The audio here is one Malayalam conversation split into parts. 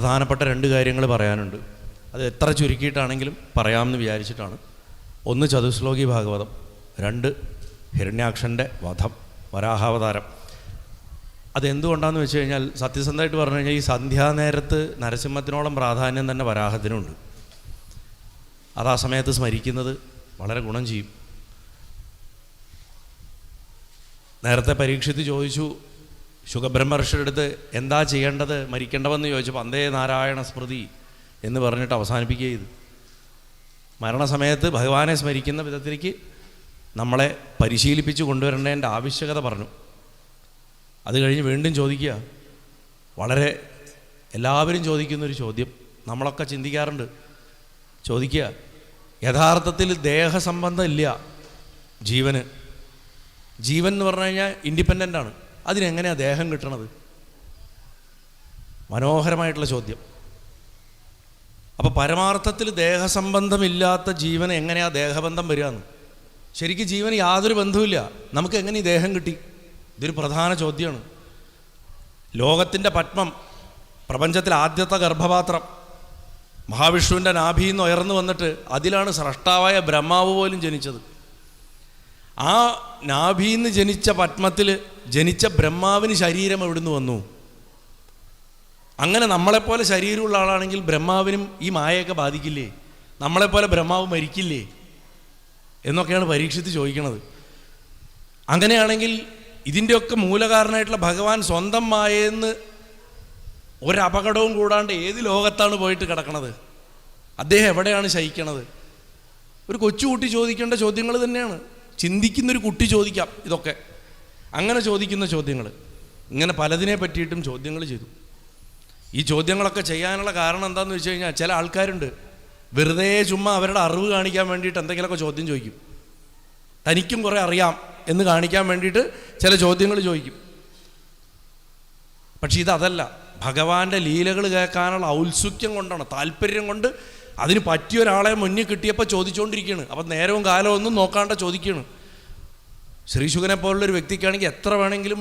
പ്രധാനപ്പെട്ട 2 കാര്യങ്ങൾ പറയാനുണ്ട്. അത് എത്ര ചുരുക്കിയിട്ടാണെങ്കിലും പറയാമെന്ന് വിചാരിച്ചിട്ടാണ്. 1 ചതുശ്ലോകി ഭാഗവതം, 2 ഹിരണ്യാക്ഷൻ്റെ വധം, വരാഹാവതാരം. അതെന്തുകൊണ്ടാണെന്ന് വെച്ച് കഴിഞ്ഞാൽ, സത്യസന്ധമായിട്ട് പറഞ്ഞു കഴിഞ്ഞാൽ ഈ സന്ധ്യാനേരത്ത് നരസിംഹത്തിനോളം പ്രാധാന്യം തന്നെ വരാഹത്തിനുണ്ട്. അത് ആ സമയത്ത് സ്മരിക്കുന്നത് വളരെ ഗുണം ചെയ്യും. നേരത്തെ പരീക്ഷിച്ച് ചോദിച്ചു, ശുഖബ്രഹ്മർഷിയുടെ അടുത്ത് എന്താ ചെയ്യേണ്ടത്, മരിക്കേണ്ടവെന്ന് ചോദിച്ചപ്പോൾ അന്തേ നാരായണ സ്മൃതി എന്ന് പറഞ്ഞിട്ട് അവസാനിപ്പിക്കുക ചെയ്തു. മരണസമയത്ത് ഭഗവാനെ സ്മരിക്കുന്ന വിധത്തിലേക്ക് നമ്മളെ പരിശീലിപ്പിച്ച് കൊണ്ടുവരേണ്ടതിൻ്റെ ആവശ്യകത പറഞ്ഞു. അത് കഴിഞ്ഞ് വീണ്ടും ചോദിക്കുക, വളരെ എല്ലാവരും ചോദിക്കുന്നൊരു ചോദ്യം, നമ്മളൊക്കെ ചിന്തിക്കാറുണ്ട്. ചോദിക്കുക, യഥാർത്ഥത്തിൽ ദേഹസംബന്ധം ഇല്ല ജീവന്. ജീവൻ എന്ന് പറഞ്ഞു കഴിഞ്ഞാൽ ഇൻഡിപെൻഡൻ്റ് ആണ്. അതിനെങ്ങനെയാണ് ദേഹം കിട്ടണത്? മനോഹരമായിട്ടുള്ള ചോദ്യം. അപ്പോൾ പരമാർത്ഥത്തിൽ ദേഹസംബന്ധമില്ലാത്ത ജീവന് എങ്ങനെയാണ് ദേഹബന്ധം വരികയെന്ന്? ശരിക്കും ജീവന് യാതൊരു ബന്ധവുമില്ല. നമുക്ക് എങ്ങനെ ഈ ദേഹം കിട്ടി? ഇതൊരു പ്രധാന ചോദ്യമാണ്. ലോകത്തിൻ്റെ പത്മം, പ്രപഞ്ചത്തിലെ ആദ്യത്തെ ഗർഭപാത്രം മഹാവിഷ്ണുവിൻ്റെ നാഭിയിൽ നിന്ന് ഉയർന്നു വന്നിട്ട് അതിലാണ് സ്രഷ്ടാവായ ബ്രഹ്മാവ് പോലും ജനിച്ചത്. ആ നാഭിയിൽ നിന്ന് ജനിച്ച പത്മത്തിൽ ജനിച്ച ബ്രഹ്മാവിന് ശരീരം എവിടുന്ന് വന്നു? അങ്ങനെ നമ്മളെപ്പോലെ ശരീരമുള്ള ആളാണെങ്കിൽ ബ്രഹ്മാവിനും ഈ മായയൊക്കെ ബാധിക്കില്ലേ? നമ്മളെപ്പോലെ ബ്രഹ്മാവ് മരിക്കില്ലേ എന്നൊക്കെയാണ് പരീക്ഷിച്ച് ചോദിക്കണത്. അങ്ങനെയാണെങ്കിൽ ഇതിൻ്റെയൊക്കെ മൂലകാരണമായിട്ടുള്ള ഭഗവാൻ സ്വന്തം മായെന്ന് ഒരപകടവും കൂടാണ്ട് ഏത് ലോകത്താണ് പോയിട്ട് കിടക്കണത്? അദ്ദേഹം എവിടെയാണ് ശയിക്കണത്? ഒരു കൊച്ചുകുട്ടി ചോദിക്കേണ്ട ചോദ്യങ്ങൾ തന്നെയാണ്. ചിന്തിക്കുന്നൊരു കുട്ടി ചോദിക്കാം ഇതൊക്കെ. അങ്ങനെ ചോദിക്കുന്ന ചോദ്യങ്ങൾ, ഇങ്ങനെ പലതിനെ പറ്റിയിട്ടും ചോദ്യങ്ങൾ ചെയ്തു. ഈ ചോദ്യങ്ങളൊക്കെ ചെയ്യാനുള്ള കാരണം എന്താണെന്ന് വെച്ച് കഴിഞ്ഞാൽ, ചില ആൾക്കാരുണ്ട് വെറുതെ ചുമ്മാ അവരുടെ അറിവ് കാണിക്കാൻ വേണ്ടിയിട്ട് എന്തെങ്കിലുമൊക്കെ ചോദ്യം ചോദിക്കും. തനിക്കും കുറേ അറിയാം എന്ന് കാണിക്കാൻ വേണ്ടിയിട്ട് ചില ചോദ്യങ്ങൾ ചോദിക്കും. പക്ഷെ ഇതല്ല. ഭഗവാന്റെ ലീലകൾ കേൾക്കാനുള്ള ഔത്സുക്യം കൊണ്ടാണ്, താല്പര്യം കൊണ്ട് അതിന് പറ്റിയ ഒരാളെ മുന്നിൽ കിട്ടിയപ്പോൾ ചോദിച്ചുകൊണ്ടിരിക്കുകയാണ്. അപ്പം നേരവും കാലവും ഒന്നും നോക്കാണ്ട് ചോദിക്കുകയാണ്. ശ്രീശുഖനെ പോലുള്ളൊരു വ്യക്തിക്കാണെങ്കിൽ എത്ര വേണമെങ്കിലും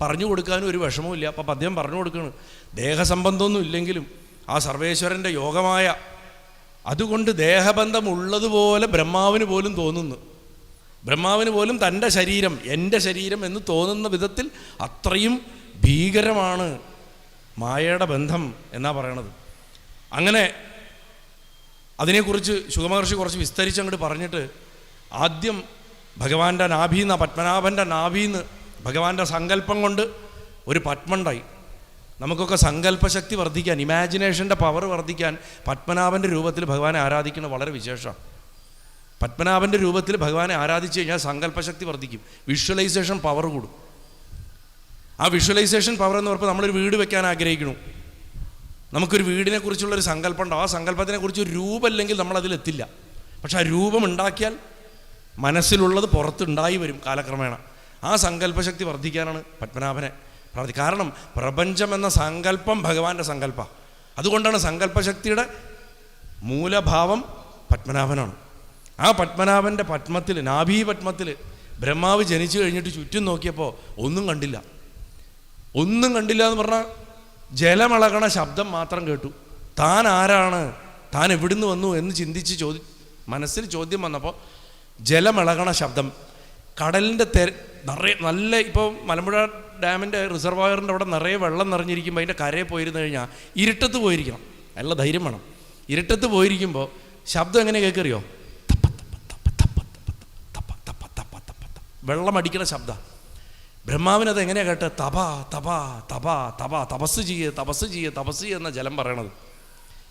പറഞ്ഞു കൊടുക്കാനും ഒരു വിഷമവും. അപ്പം അദ്ദേഹം പറഞ്ഞു കൊടുക്കുകയാണ്, ദേഹസംബന്ധമൊന്നും ഇല്ലെങ്കിലും ആ സർവേശ്വരൻ്റെ യോഗമായ അതുകൊണ്ട് ദേഹബന്ധം ഉള്ളതുപോലെ ബ്രഹ്മാവിന് പോലും തോന്നുന്നു. ബ്രഹ്മാവിന് പോലും തൻ്റെ ശരീരം എൻ്റെ ശരീരം എന്ന് തോന്നുന്ന വിധത്തിൽ അത്രയും ഭീകരമാണ് മായയുടെ ബന്ധം എന്നാ പറയണത്. അങ്ങനെ അതിനെക്കുറിച്ച് ശുഖമഹർഷി കുറച്ച് വിസ്തരിച്ച് അങ്ങോട്ട് പറഞ്ഞിട്ട്, ആദ്യം ഭഗവാന്റെ നാഭീന്ന്, പത്മനാഭൻ്റെ നാഭീന്ന് ഭഗവാന്റെ സങ്കല്പം കൊണ്ട് ഒരു പത്മണ്ടായി. നമുക്കൊക്കെ സങ്കല്പശക്തി വർദ്ധിക്കാൻ, ഇമാജിനേഷൻ്റെ പവർ വർദ്ധിക്കാൻ പത്മനാഭൻ്റെ രൂപത്തിൽ ഭഗവാനെ ആരാധിക്കുന്നത് വളരെ വിശേഷമാണ്. പത്മനാഭൻ്റെ രൂപത്തിൽ ഭഗവാനെ ആരാധിച്ചു കഴിഞ്ഞാൽ സങ്കല്പശക്തി വർദ്ധിക്കും, വിഷ്വലൈസേഷൻ പവർ കൂടും. ആ വിഷ്വലൈസേഷൻ പവർ എന്ന് പറയുമ്പോൾ നമ്മളൊരു വീട് വെക്കാൻ ആഗ്രഹിക്കുന്നു. നമുക്കൊരു വീടിനെ കുറിച്ചുള്ളൊരു സങ്കല്പം ഉണ്ടാവും. ആ സങ്കല്പത്തിനെക്കുറിച്ച് ഒരു രൂപമില്ലെങ്കിൽ നമ്മളതിലെത്തില്ല. പക്ഷെ ആ രൂപം ഉണ്ടാക്കിയാൽ മനസ്സിലുള്ളത് പുറത്തുണ്ടായി വരും കാലക്രമേണ. ആ സങ്കല്പശക്തി വർദ്ധിക്കാനാണ് പത്മനാഭനെ പ്രാർത്ഥിക്കുക. കാരണം പ്രപഞ്ചം എന്ന സങ്കല്പം ഭഗവാന്റെ സങ്കല്പം. അതുകൊണ്ടാണ് സങ്കല്പശക്തിയുടെ മൂലഭാവം പത്മനാഭനാണ്. ആ പത്മനാഭൻ്റെ പത്മത്തിൽ, നാഭീ പത്മത്തിൽ ബ്രഹ്മാവ് ജനിച്ചു കഴിഞ്ഞിട്ട് ചുറ്റും നോക്കിയപ്പോൾ ഒന്നും കണ്ടില്ല. ഒന്നും കണ്ടില്ല എന്ന് പറഞ്ഞാൽ ജലമിളകണ ശബ്ദം മാത്രം കേട്ടു. താൻ ആരാണ്, താൻ എവിടുന്ന് വന്നു എന്ന് ചിന്തിച്ച് മനസ്സിൽ ചോദ്യം വന്നപ്പോൾ ജലമിളകണ ശബ്ദം, കടലിൻ്റെ നിറയെ നല്ല, ഇപ്പോൾ മലമ്പുഴ ഡാമിൻ്റെ റിസർവോയറിൻ്റെ അവിടെ നിറയെ വെള്ളം നിറഞ്ഞിരിക്കുമ്പോൾ അതിൻ്റെ കരയിൽ പോയിരുന്നു കഴിഞ്ഞാൽ ഇരുട്ടത്ത് പോയിരിക്കണം, നല്ല ധൈര്യം വേണം. ഇരുട്ടത്ത് പോയിരിക്കുമ്പോൾ ശബ്ദം എങ്ങനെ കേൾക്കറിയോ? വെള്ളം അടിക്കണ ശബ്ദം. ബ്രഹ്മാവിനത് എങ്ങനെയാണ് കേട്ടത്? തപ തപ തപ തപ, തപസ് ചെയ്യ് തപസ് ചെയ്യ് തപസ് ചെയ്യ് എന്ന ജലം പറയണത്.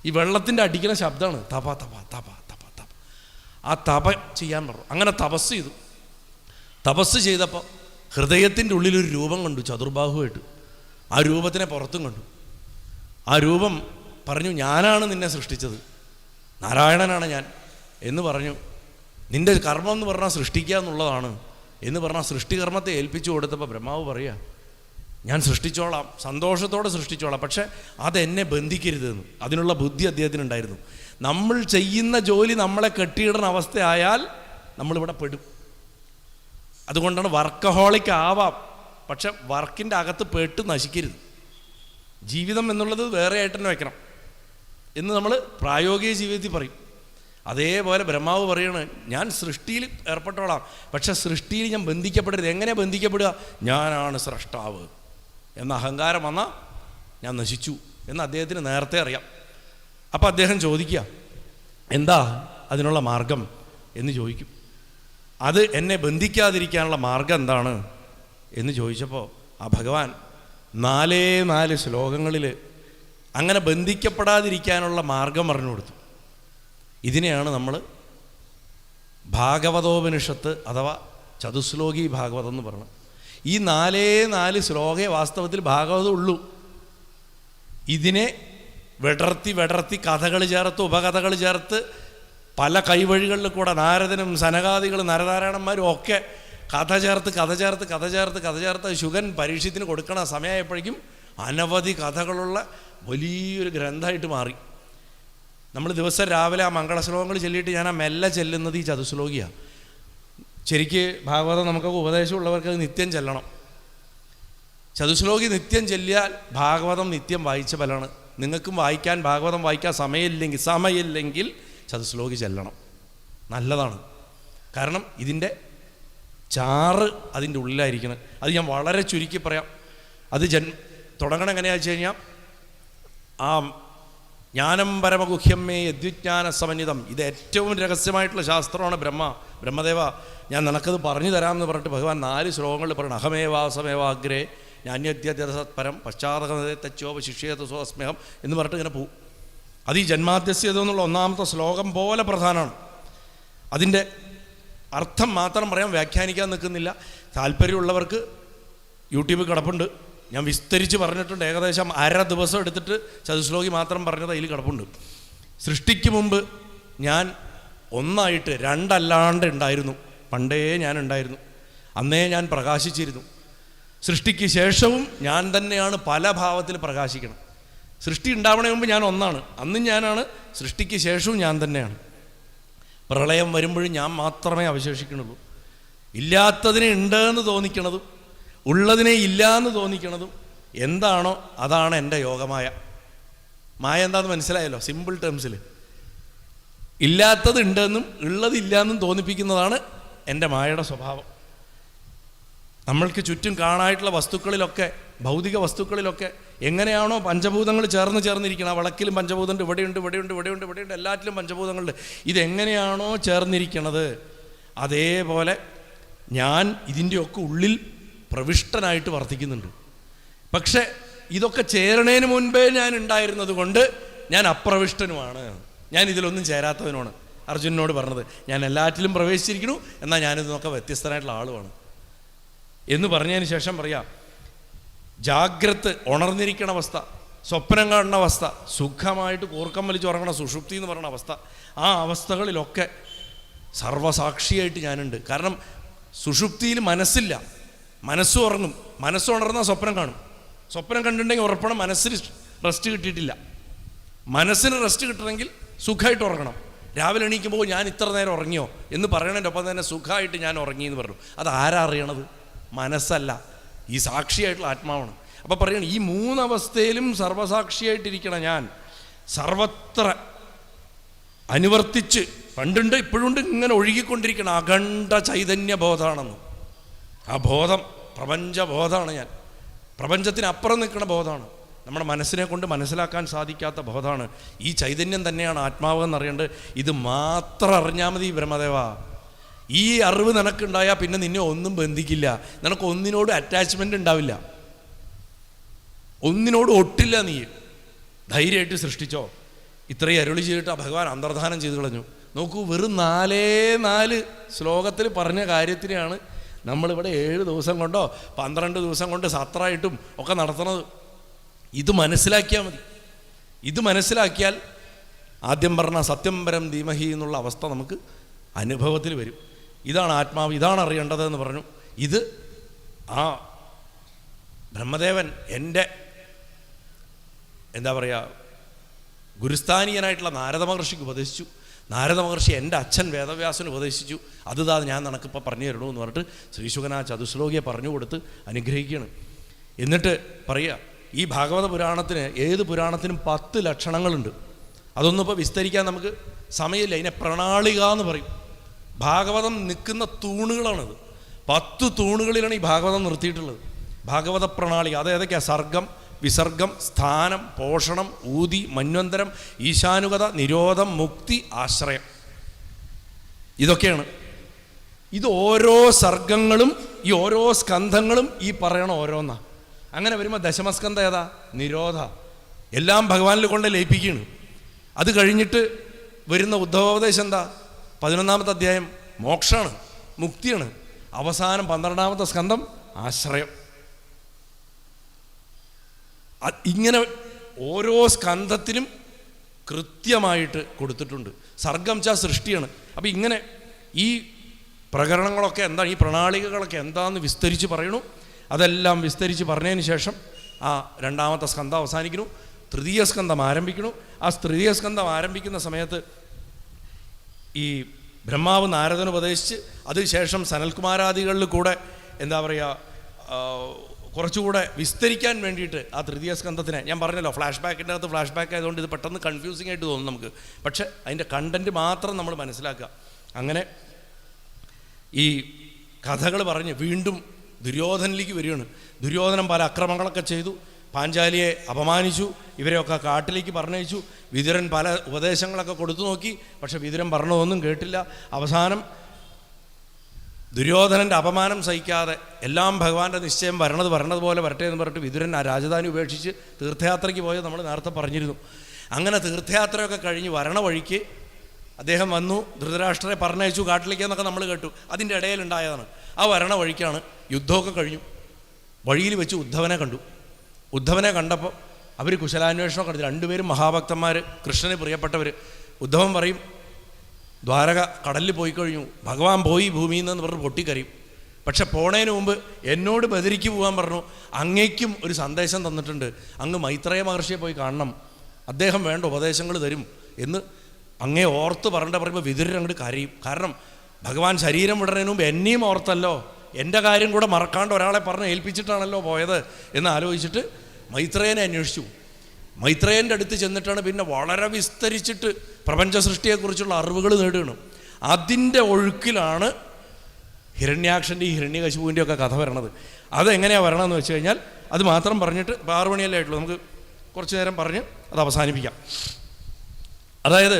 ഈ വെള്ളത്തിൻ്റെ അടിക്കുന്ന ശബ്ദമാണ് തപ തപ തപ തപ തപ. ആ തപ ചെയ്യാൻ പറഞ്ഞു. അങ്ങനെ തപസ് ചെയ്തു. തപസ് ചെയ്തപ്പോൾ ഹൃദയത്തിൻ്റെ ഉള്ളിലൊരു രൂപം കണ്ടു, ചതുർബാഹുവായിട്ട്. ആ രൂപത്തിനെ പുറത്തും കണ്ടു. ആ രൂപം പറഞ്ഞു, ഞാനാണ് നിന്നെ സൃഷ്ടിച്ചത്, നാരായണനാണ് ഞാൻ എന്ന് പറഞ്ഞു. നിൻ്റെ കർമ്മം എന്ന് പറഞ്ഞാൽ സൃഷ്ടിക്കുക എന്നുള്ളതാണ് എന്ന് പറഞ്ഞാൽ സൃഷ്ടികർമ്മത്തെ ഏൽപ്പിച്ചു കൊടുത്തപ്പോൾ ബ്രഹ്മാവ് പറയുക, ഞാൻ സൃഷ്ടിച്ചോളാം, സന്തോഷത്തോടെ സൃഷ്ടിച്ചോളാം, പക്ഷെ അതെന്നെ ബന്ധിക്കരുതെന്ന്. അതിനുള്ള ബുദ്ധി അദ്ദേഹത്തിനുണ്ടായിരുന്നു. നമ്മൾ ചെയ്യുന്ന ജോലി നമ്മളെ കെട്ടിയിടുന്ന അവസ്ഥയായാൽ നമ്മളിവിടെ പെടും. അതുകൊണ്ടാണ് വർക്കഹോളിക് ആവാം, പക്ഷെ വർക്കിൻ്റെ അകത്ത് പെട്ട് നശിക്കരുത്. ജീവിതം എന്നുള്ളത് വേറെ ആയിട്ട് തന്നെ വെക്കണം. എന്ന് നമ്മൾ പ്രായോഗിക ജീവിതത്തിൽ പറയും. അതേപോലെ ബ്രഹ്മാവ് പറയാണ്, ഞാൻ സൃഷ്ടിയിൽ ഏർപ്പെട്ടോളാം, പക്ഷെ സൃഷ്ടിയിൽ ഞാൻ ബന്ധിക്കപ്പെടരുത്. എങ്ങനെ ബന്ധിക്കപ്പെടുക? ഞാനാണ് സ്രഷ്ടാവ് എന്ന അഹങ്കാരം വന്നാൽ ഞാൻ നശിച്ചു എന്ന് അദ്ദേഹത്തിന് നേരത്തെ അറിയാം. അപ്പം അദ്ദേഹം ചോദിക്കുക, എന്താ അതിനുള്ള മാർഗം എന്ന് ചോദിക്കും. അത് എന്നെ ബന്ധിക്കാതിരിക്കാനുള്ള മാർഗം എന്താണ് എന്ന് ചോദിച്ചപ്പോൾ ആ ഭഗവാൻ 4 ശ്ലോകങ്ങളിൽ അങ്ങനെ ബന്ധിക്കപ്പെടാതിരിക്കാനുള്ള മാർഗം പറഞ്ഞു കൊടുത്തു. ഇതിനെയാണ് നമ്മൾ ഭാഗവതോപനിഷത്ത് അഥവാ ചതുശ്ലോകി ഭാഗവതം എന്ന് പറയുന്നത്. ഈ 4 ശ്ലോകേ വാസ്തവത്തിൽ ഭാഗവതം ഉള്ളൂ. ഇതിനെ വെടർത്തി കഥകൾ ചേർത്ത് ഉപകഥകൾ ചേർത്ത് പല കൈവഴികളിൽ കൂടെ നാരദനും സനകാദികളും നരനാരായണന്മാരും ഒക്കെ കഥ ചേർത്ത് ശുഗൻ പരീക്ഷത്തിന് കൊടുക്കണ സമയമായപ്പോഴേക്കും അനവധി കഥകളുള്ള വലിയൊരു ഗ്രന്ഥമായിട്ട് മാറി. നമ്മൾ ദിവസം രാവിലെ ആ മംഗളശ്ലോകങ്ങൾ ചൊല്ലിയിട്ട് ഞാൻ ആ മെല്ലെ ചെല്ലുന്നത് ഈ ചതുശ്ലോകിയാണ്. ശരിക്ക് ഭാഗവതം നമുക്കൊക്കെ ഉപദേശമുള്ളവർക്ക് അത് നിത്യം ചെല്ലണം. ചതുശ്ലോകി നിത്യം ചൊല്ലിയാൽ ഭാഗവതം നിത്യം വായിച്ച ഫലമാണ്. നിങ്ങൾക്കും വായിക്കാൻ ഭാഗവതം വായിക്കാൻ സമയമില്ലെങ്കിൽ ചതുശ്ലോകി ചെല്ലണം, നല്ലതാണ്. കാരണം ഇതിൻ്റെ ചാറ് അതിൻ്റെ ഉള്ളിലായിരിക്കണം. അത് ഞാൻ വളരെ ചുരുക്കി പറയാം. അത് തുടങ്ങണം എങ്ങനെയാണെന്ന് വെച്ച് കഴിഞ്ഞാൽ, ആ ജ്ഞാനം പരമഗുഹ്യമേ യദ്വിജ്ഞാന സമന്വിതം, ഇത് ഏറ്റവും രഹസ്യമായിട്ടുള്ള ശാസ്ത്രമാണ് ബ്രഹ്മദേവ, ഞാൻ നിനക്കത് പറഞ്ഞു തരാമെന്ന് പറഞ്ഞിട്ട് ഭഗവാൻ 4 ശ്ലോകങ്ങളിൽ പറയണം. അഹമേവാസമേവാഗ്രേ ഞാന്യദ്യസത്പരം പശ്ചാത്തലേ തച്ചോപശിഷ്യേത സ്വസ്മേഹം എന്ന് പറഞ്ഞിട്ട് ഇങ്ങനെ പോവും. അത് ഈ ജന്മാദ്യസ്യത എന്നുള്ള 1-ാമത്തെ ശ്ലോകം പോലെ പ്രധാനമാണ്. അതിൻ്റെ അർത്ഥം മാത്രം പറയാം, വ്യാഖ്യാനിക്കാൻ നിൽക്കുന്നില്ല. താല്പര്യമുള്ളവർക്ക് യൂട്യൂബിൽ കിടപ്പുണ്ട്, ഞാൻ വിസ്തരിച്ച് പറഞ്ഞിട്ടുണ്ട്. ഏകദേശം 1/2 ദിവസം എടുത്തിട്ട് ചതുശ്ലോകി മാത്രം പറഞ്ഞത് അതിൽ കിടപ്പുണ്ട്. സൃഷ്ടിക്ക് മുമ്പ് ഞാൻ ഒന്നായിട്ട് 2 അല്ലാണ്ട് ഉണ്ടായിരുന്നു. പണ്ടേ ഞാൻ ഉണ്ടായിരുന്നു, അന്നേ ഞാൻ പ്രകാശിച്ചിരുന്നു. സൃഷ്ടിക്ക് ശേഷവും ഞാൻ തന്നെയാണ് പല ഭാവത്തിൽ പ്രകാശിക്കണം. സൃഷ്ടി ഉണ്ടാവണേ മുമ്പ് ഞാൻ ഒന്നാണ്, അന്നും ഞാനാണ്, സൃഷ്ടിക്ക് ശേഷവും ഞാൻ തന്നെയാണ്. പ്രളയം വരുമ്പോഴും ഞാൻ മാത്രമേ അവശേഷിക്കണുള്ളൂ. ഇല്ലാത്തതിനെ ഉണ്ടെന്ന് തോന്നിക്കണതും ഉള്ളതിനെ ഇല്ല എന്ന് തോന്നിക്കണതും എന്താണോ അതാണ് എൻ്റെ യോഗമായ. മായ എന്താണെന്ന് മനസ്സിലായല്ലോ. സിമ്പിൾ ടേംസിൽ ഇല്ലാത്തത് ഉണ്ടെന്നും ഉള്ളതില്ല എന്നും തോന്നിപ്പിക്കുന്നതാണ് എൻ്റെ മായയുടെ സ്വഭാവം. നമ്മൾക്ക് ചുറ്റും കാണായിട്ടുള്ള വസ്തുക്കളിലൊക്കെ, ഭൗതിക വസ്തുക്കളിലൊക്കെ എങ്ങനെയാണോ പഞ്ചഭൂതങ്ങൾ ചേർന്നിരിക്കണം, ആ വിളക്കിലും പഞ്ചഭൂതമുണ്ട്, ഇവിടെയുണ്ട്, എല്ലാറ്റിലും പഞ്ചഭൂതങ്ങളുണ്ട്. ഇതെങ്ങനെയാണോ ചേർന്നിരിക്കണത് അതേപോലെ ഞാൻ ഇതിൻ്റെയൊക്കെ ഉള്ളിൽ പ്രവിഷ്ടനായിട്ട് വർത്തിക്കുന്നുണ്ട്. പക്ഷെ ഇതൊക്കെ ചേരണേന് മുൻപേ ഞാൻ ഉണ്ടായിരുന്നത് കൊണ്ട് ഞാൻ അപ്രവിഷ്ടനുമാണ്, ഞാൻ ഇതിലൊന്നും ചേരാത്തവനുമാണ്. അർജുനനോട് പറഞ്ഞത്, ഞാൻ എല്ലാറ്റിലും പ്രവേശിച്ചിരിക്കുന്നു, എന്നാൽ ഞാനിതൊക്കെ വ്യത്യസ്തനായിട്ടുള്ള ആളുമാണ് എന്ന് പറഞ്ഞതിന് ശേഷം പറയാം, ജാഗ്രത് ഉണർന്നിരിക്കണ അവസ്ഥ, സ്വപ്നം കാണുന്ന അവസ്ഥ, സുഖമായിട്ട് കൂർക്കം വലിച്ച് ഉറങ്ങണ സുഷുപ്തി എന്ന് പറയുന്ന അവസ്ഥ, ആ അവസ്ഥകളിലൊക്കെ സർവസാക്ഷിയായിട്ട് ഞാനുണ്ട്. കാരണം സുഷുപ്തിയിൽ മനസ്സില്ല, മനസ്സ് ഉറങ്ങും. മനസ്സുണർന്നാൽ സ്വപ്നം കാണും. സ്വപ്നം കണ്ടിട്ടുണ്ടെങ്കിൽ ഉറപ്പണം മനസ്സിന് റെസ്റ്റ് കിട്ടിയിട്ടില്ല. മനസ്സിന് റെസ്റ്റ് കിട്ടണമെങ്കിൽ സുഖമായിട്ട് ഉറങ്ങണം. രാവിലെ എണീക്കുമ്പോൾ ഞാൻ ഇത്ര നേരം ഉറങ്ങിയോ എന്ന് പറയണതിൻ്റെ ഒപ്പം തന്നെ സുഖമായിട്ട് ഞാൻ ഉറങ്ങി എന്ന് പറഞ്ഞു. അത് ആരാ അറിയണത്? മനസ്സല്ല, ഈ സാക്ഷിയായിട്ടുള്ള ആത്മാവാണ്. അപ്പോൾ പറയണം, ഈ 3 അവസ്ഥയിലും സർവസാക്ഷിയായിട്ടിരിക്കണം ഞാൻ, സർവത്ര അനുവർത്തിച്ച് പണ്ടുണ്ട് ഇപ്പോഴുണ്ട് ഇങ്ങനെ ഒഴുകിക്കൊണ്ടിരിക്കണം അഖണ്ഡ ചൈതന്യബോധമാണെന്ന്. ആ ബോധം പ്രപഞ്ചബോധമാണ് ഞാൻ, പ്രപഞ്ചത്തിനപ്പുറം നിൽക്കുന്ന ബോധമാണ്, നമ്മുടെ മനസ്സിനെ കൊണ്ട് മനസ്സിലാക്കാൻ സാധിക്കാത്ത ബോധമാണ്. ഈ ചൈതന്യം തന്നെയാണ് ആത്മാവ് എന്നറിയേണ്ടത്. ഇത് മാത്രം അറിഞ്ഞാൽ മതി ബ്രഹ്മദേവ. ഈ അറിവ് നിനക്കുണ്ടായാൽ പിന്നെ നിന്നെ ഒന്നും ബന്ധിക്കില്ല, നിനക്ക് ഒന്നിനോട് അറ്റാച്ച്മെൻ്റ് ഉണ്ടാവില്ല, ഒന്നിനോട് ഒട്ടില്ല. നീ ധൈര്യമായിട്ട് സൃഷ്ടിച്ചോ. ഇത്രയും അരുളി ചെയ്തിട്ട് ആ ഭഗവാൻ അന്തർധാനം ചെയ്തു കളഞ്ഞു. നോക്കൂ, വെറും 4 ശ്ലോകത്തിൽ പറഞ്ഞ കാര്യത്തിനെയാണ് നമ്മളിവിടെ 7 ദിവസം കൊണ്ടോ 12 ദിവസം കൊണ്ട് സത്രമായിട്ടും ഒക്കെ നടത്തുന്നത്. ഇത് മനസ്സിലാക്കിയാൽ മതി. ഇത് മനസ്സിലാക്കിയാൽ ആദ്യം പറഞ്ഞ സത്യം പരം ധീമഹി എന്നുള്ള അവസ്ഥ നമുക്ക് അനുഭവത്തിൽ വരും. ഇതാണ് ആത്മാവ്, ഇതാണ് അറിയേണ്ടതെന്ന് പറഞ്ഞു. ഇത് ആ ബ്രഹ്മദേവൻ എൻ്റെ എന്താ പറയുക ഗുരുസ്ഥാനീയനായിട്ടുള്ള നാരദ മഹർഷിക്ക് ഉപദേശിച്ചു. നാരദ മഹർഷി എൻ്റെ അച്ഛൻ വേദവ്യാസന് ഉപദേശിച്ചു. അതുതാ ഞാൻ നിനക്കിപ്പോൾ പറഞ്ഞു തരണു എന്ന് പറഞ്ഞിട്ട് ശ്രീശുകൻ ആ ചതുശ്ലോകിയെ പറഞ്ഞു കൊടുത്ത് അനുഗ്രഹിക്കുകയാണ്. എന്നിട്ട് പറയുക, ഈ ഭാഗവത പുരാണത്തിന്, ഏത് പുരാണത്തിനും 10 ലക്ഷണങ്ങളുണ്ട്. അതൊന്നും ഇപ്പോൾ വിസ്തരിക്കാൻ നമുക്ക് സമയമില്ല. അതിനെ പ്രണാളിക എന്ന് പറയും. ഭാഗവതം നിൽക്കുന്ന തൂണുകളാണത്. 10 തൂണുകളിലാണ് ഈ ഭാഗവതം നിർത്തിയിട്ടുള്ളത്. ഭാഗവത പ്രണാളിക അത് ഏതൊക്കെയാണ്? സർഗം, വിസർഗം, സ്ഥാനം, പോഷണം, ഊതി, മന്വന്തരം, ഈശാനുഗത, നിരോധം, മുക്തി, ആശ്രയം. ഇതൊക്കെയാണ്. ഇത് ഓരോ സർഗങ്ങളും ഈ ഓരോ സ്കന്ധങ്ങളും ഈ പറയണ ഓരോന്നാ. അങ്ങനെ വരുമ്പോൾ ദശമസ്കന്ധം ഏതാ? നിരോധ. എല്ലാം ഭഗവാനിൽ കൊണ്ട് ലയിപ്പിക്കുകയാണ്. അത് കഴിഞ്ഞിട്ട് വരുന്ന ഉദ്ധവോപദേശം എന്താ? 11-ാമത്തെ അധ്യായം മോക്ഷമാണ്, മുക്തിയാണ്. അവസാനം 12-ാമത്തെ സ്കന്ധം ആശ്രയം. ഇങ്ങനെ ഓരോ സ്കന്ധത്തിനും കൃത്യമായിട്ട് കൊടുത്തിട്ടുണ്ട്. സർഗം ച സൃഷ്ടിയാണ്. അപ്പം ഇങ്ങനെ ഈ പ്രകരണങ്ങളൊക്കെ എന്താണ്, ഈ പ്രണാളികകളൊക്കെ എന്താണെന്ന് വിസ്തരിച്ച് പറയണു. അതെല്ലാം വിസ്തരിച്ച് പറഞ്ഞതിന് ശേഷം ആ 2-ാമത്തെ സ്കന്ധം അവസാനിക്കുന്നു, തൃതീയ സ്കന്ധം ആരംഭിക്കുന്നു. ആ തൃതീയ സ്കന്ധം ആരംഭിക്കുന്ന സമയത്ത് ഈ ബ്രഹ്മാവ് നാരദന് ഉപദേശിച്ച് അതിനുശേഷം സനൽകുമാരാദികളിൽ കൂടെ എന്താ പറയുക, കുറച്ചുകൂടെ വിസ്തരിക്കാൻ വേണ്ടിയിട്ട് ആ തൃതീയ സ്കന്ധത്തിനെ ഞാൻ പറഞ്ഞല്ലോ, ഫ്ലാഷ് ബാക്കിൻ്റെ അകത്ത് ഫ്ലാഷ് ബാക്ക് ആയതുകൊണ്ട് ഇത് പെട്ടെന്ന് കൺഫ്യൂസിങ് ആയിട്ട് തോന്നും നമുക്ക്. പക്ഷേ അതിൻ്റെ കണ്ടൻറ്റ് മാത്രം നമ്മൾ മനസ്സിലാക്കുക. അങ്ങനെ ഈ കഥകൾ പറഞ്ഞ് വീണ്ടും ദുര്യോധനിലേക്ക് വരികയാണ്. ദുര്യോധനൻ പല അക്രമങ്ങളൊക്കെ ചെയ്തു, പാഞ്ചാലിയെ അപമാനിച്ചു, ഇവരെയൊക്കെ കാട്ടിലേക്ക് പറഞ്ഞയച്ചു. വിതുരൻ പല ഉപദേശങ്ങളൊക്കെ കൊടുത്തു നോക്കി, പക്ഷെ വിതുരൻ പറഞ്ഞതൊന്നും കേട്ടില്ല. അവസാനം ദുര്യോധനൻ്റെ അപമാനം സഹിക്കാതെ എല്ലാം ഭഗവാന്റെ നിശ്ചയം വരണത് പോലെ വരട്ടെ എന്ന് പറഞ്ഞിട്ട് വിതുരൻ ആ രാജധാനി ഉപേക്ഷിച്ച് തീർത്ഥയാത്രയ്ക്ക് പോയത് നമ്മൾ നേരത്തെ പറഞ്ഞിരുന്നു. അങ്ങനെ തീർത്ഥയാത്രയൊക്കെ കഴിഞ്ഞ് വരണ വഴിക്ക് അദ്ദേഹം വന്നു, ധൃതരാഷ്ട്രരെ പറഞ്ഞയച്ചു കാട്ടിലേക്കെന്നൊക്കെ നമ്മൾ കേട്ടു. അതിൻ്റെ ഇടയിലുണ്ടായതാണ്. ആ വരണ വഴിക്കാണ് യുദ്ധമൊക്കെ കഴിഞ്ഞു. വഴിയിൽ വെച്ച് ഉദ്ധവനെ കണ്ടു. ഉദ്ധവനെ കണ്ടപ്പോൾ അവർ കുശലാന്വേഷണം കണ്ടു. രണ്ടുപേരും മഹാഭക്തന്മാർ, കൃഷ്ണന് പ്രിയപ്പെട്ടവർ. ഉദ്ധവൻ പറയും, ദ്വാരക കടലിൽ പോയി കഴിഞ്ഞു, ഭഗവാൻ പോയി ഭൂമിയിൽ നിന്ന് പറഞ്ഞ് പൊട്ടിക്കരയും. പക്ഷെ പോണതിന് മുമ്പ് എന്നോട് ബദരിക്ക് പോകാൻ പറഞ്ഞു, അങ്ങേക്കും ഒരു സന്ദേശം തന്നിട്ടുണ്ട്, അങ്ങ് മൈത്രേയ മഹർഷിയെ പോയി കാണണം, അദ്ദേഹം വേണ്ട ഉപദേശങ്ങൾ തരും എന്ന് അങ്ങേ ഓർത്ത് പറയുമ്പോൾ വിതുരൻ അങ്ങോട്ട് കരയും. കാരണം ഭഗവാൻ ശരീരം വിടുന്നതിന് മുമ്പ് എന്നെയും ഓർത്തല്ലോ, എൻ്റെ കാര്യം കൂടെ മറക്കാണ്ട് ഒരാളെ പറഞ്ഞ് ഏൽപ്പിച്ചിട്ടാണല്ലോ പോയത് എന്ന് ആലോചിച്ചിട്ട് മൈത്രേയനെ അന്വേഷിച്ചു. മൈത്രേയൻ്റെ അടുത്ത് ചെന്നിട്ടാണ് പിന്നെ വളരെ വിസ്തരിച്ചിട്ട് പ്രപഞ്ച സൃഷ്ടിയെക്കുറിച്ചുള്ള അറിവുകൾ നേടുകയാണ്. അതിൻ്റെ ഒഴുക്കിലാണ് ഹിരണ്യാക്ഷൻ്റെയും ഹിരണ്യകശിപുവിൻ്റെയും ഒക്കെ കഥ വരണത്. അതെങ്ങനെയാണ് വരണമെന്ന് വെച്ച് കഴിഞ്ഞാൽ അത് മാത്രം പറഞ്ഞിട്ട് 6 മണിയല്ലേ ആയിട്ടുള്ളൂ, നമുക്ക് കുറച്ച് നേരം പറഞ്ഞ് അത് അവസാനിപ്പിക്കാം. അതായത്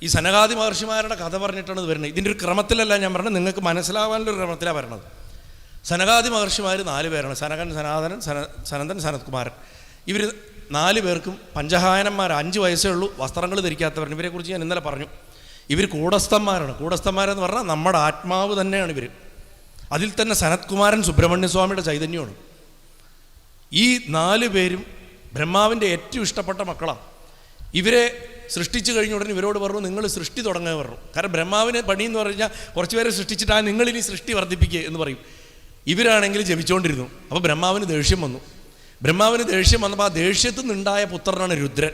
ഈ സനകാദി മഹർഷിമാരുടെ കഥ പറഞ്ഞിട്ടാണ് ഇത് വരുന്നത്. ഇതിൻ്റെ ഒരു ക്രമത്തിലല്ല ഞാൻ പറഞ്ഞത്, നിങ്ങൾക്ക് മനസ്സിലാവാനുള്ള ഒരു ക്രമത്തിലാണ് വരണത്. സനകാദി മഹർഷിമാർ 4 പേരാണ്. സനകൻ, സനാതനൻ, സനന്ദൻ, സനത്കുമാരൻ. ഇവർ 4 പേർക്കും പഞ്ചഹായനന്മാർ, 5 വയസ്സേ ഉള്ളൂ, വസ്ത്രങ്ങൾ ധരിക്കാത്തവരാണ്. ഇവരെക്കുറിച്ച് ഞാൻ ഇന്നലെ പറഞ്ഞു. ഇവർ കൂടസ്ഥന്മാരാണ്. കൂടസ്ഥന്മാരെന്ന് പറഞ്ഞാൽ നമ്മുടെ ആത്മാവ് തന്നെയാണ് ഇവർ. അതിൽ തന്നെ സനത്കുമാരൻ സുബ്രഹ്മണ്യസ്വാമിയുടെ ചൈതന്യമാണ്. ഈ 4 പേരും ബ്രഹ്മാവിൻ്റെ ഏറ്റവും ഇഷ്ടപ്പെട്ട മക്കളാണ്. ഇവരെ സൃഷ്ടിച്ചു കഴിഞ്ഞ ഉടനെ ഇവരോട് പറഞ്ഞു, നിങ്ങൾ സൃഷ്ടി തുടങ്ങുക പറഞ്ഞു. കാരണം ബ്രഹ്മാവിന് പണിയെന്ന് പറഞ്ഞാൽ കുറച്ച് പേരെ സൃഷ്ടിച്ചിട്ടാണ് നിങ്ങളിനി സൃഷ്ടി വർദ്ധിപ്പിക്കുക എന്ന് പറയും. ഇവരാണെങ്കിൽ ജപിച്ചുകൊണ്ടിരുന്നു. അപ്പോൾ ബ്രഹ്മാവിന് ദേഷ്യം വന്നു. ബ്രഹ്മാവിന് ദേഷ്യം വന്നപ്പോൾ ആ ദേഷ്യത്തിൽ നിന്നുണ്ടായ പുത്രനാണ് രുദ്രൻ.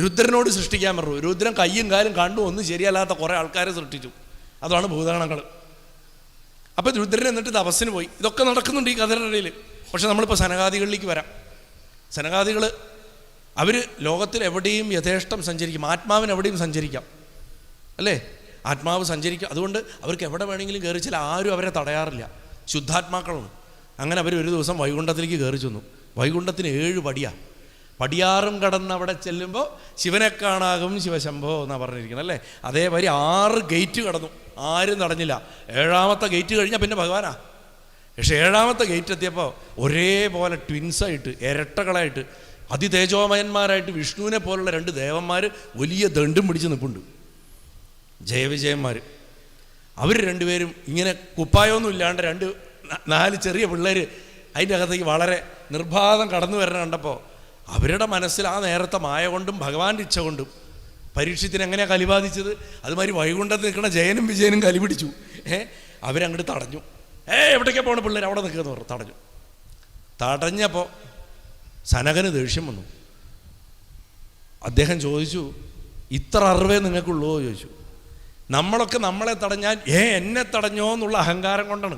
രുദ്രനോട് സൃഷ്ടിക്കാൻ പറഞ്ഞു. രുദ്രൻ കയ്യും കാലും കണ്ടും ഒന്നും ശരിയല്ലാത്ത കുറേ ആൾക്കാരെ സൃഷ്ടിച്ചു. അതാണ് ഭൂതഗണങ്ങൾ. അപ്പോൾ രുദ്രൻ എന്നിട്ട് തപസ്സിന് പോയി. ഇതൊക്കെ നടക്കുന്നുണ്ട് ഈ കഥയുടെ ഇടയിൽ. പക്ഷെ നമ്മളിപ്പോൾ സനകാദികളിലേക്ക് വരാം. സനകാദികൾ അവർ ലോകത്തിൽ എവിടെയും യഥേഷ്ടം സഞ്ചരിക്കും. ആത്മാവിന് എവിടെയും സഞ്ചരിക്കാം, അല്ലേ? ആത്മാവ് സഞ്ചരിക്കും. അതുകൊണ്ട് അവർക്ക് എവിടെ വേണമെങ്കിലും കയറി ചെല്ലാം. ആരും അവരെ തടയാറില്ല. ശുദ്ധാത്മാക്കളാണ്. അങ്ങനെ അവർ ഒരു ദിവസം വൈകുണ്ഠത്തിലേക്ക് കയറി ചെന്നു. വൈകുണ്ഠത്തിന് 7 പടിയാണ്. പടിയാറും കടന്ന് അവിടെ ചെല്ലുമ്പോൾ ശിവനെ കാണാകും ശിവശംഭോ എന്നാണ് പറഞ്ഞിരിക്കുന്നത്, അല്ലേ? അതേമാതിരി 6 ഗേറ്റ് കടന്നു, ആരും തടഞ്ഞില്ല. 7ാമത്തെ ഗേറ്റ് കഴിഞ്ഞാൽ പിന്നെ ഭഗവാനാ. പക്ഷേ 7ാമത്തെ ഗേറ്റ് എത്തിയപ്പോൾ ഒരേപോലെ ട്വിൻസായിട്ട്, ഇരട്ടകളായിട്ട്, അതിതേജോമയന്മാരായിട്ട് വിഷ്ണുവിനെ പോലുള്ള 2 ദേവന്മാർ വലിയ ദണ്ടും പിടിച്ച് നിൽപ്പുണ്ട്, ജയവിജയന്മാർ. അവർ 2 പേരും ഇങ്ങനെ കുപ്പായമൊന്നും ഇല്ലാണ്ട് 4 ചെറിയ പിള്ളേർ അതിൻ്റെ അകത്തേക്ക് വളരെ നിർബാധം കടന്നു വരണം കണ്ടപ്പോൾ അവരുടെ മനസ്സിൽ ആ നേരത്തെ മായ കൊണ്ടും ഭഗവാന്റെ ഇച്ഛ കൊണ്ടും പരീക്ഷത്തിന് എങ്ങനെയാണ് കലിബാധിച്ചത്, അതുമാതിരി വൈകുണ്ഠത്ത് നിൽക്കുന്ന ജയനും വിജയനും കലിപിടിച്ചു. അവരങ്ങോട്ട് തടഞ്ഞു. എവിടേക്കാണ് പോകണ പിള്ളേർ, അവിടെ നിൽക്കുമെന്ന് പറഞ്ഞു. തടഞ്ഞപ്പോൾ സനകന് ദേഷ്യം വന്നു. അദ്ദേഹം ചോദിച്ചു, ഇത്ര അറിവേ നിങ്ങൾക്കുള്ളൂ ചോദിച്ചു. നമ്മളൊക്കെ നമ്മളെ തടഞ്ഞാൽ എന്നെ തടഞ്ഞോ എന്നുള്ള അഹങ്കാരം കൊണ്ടാണ്.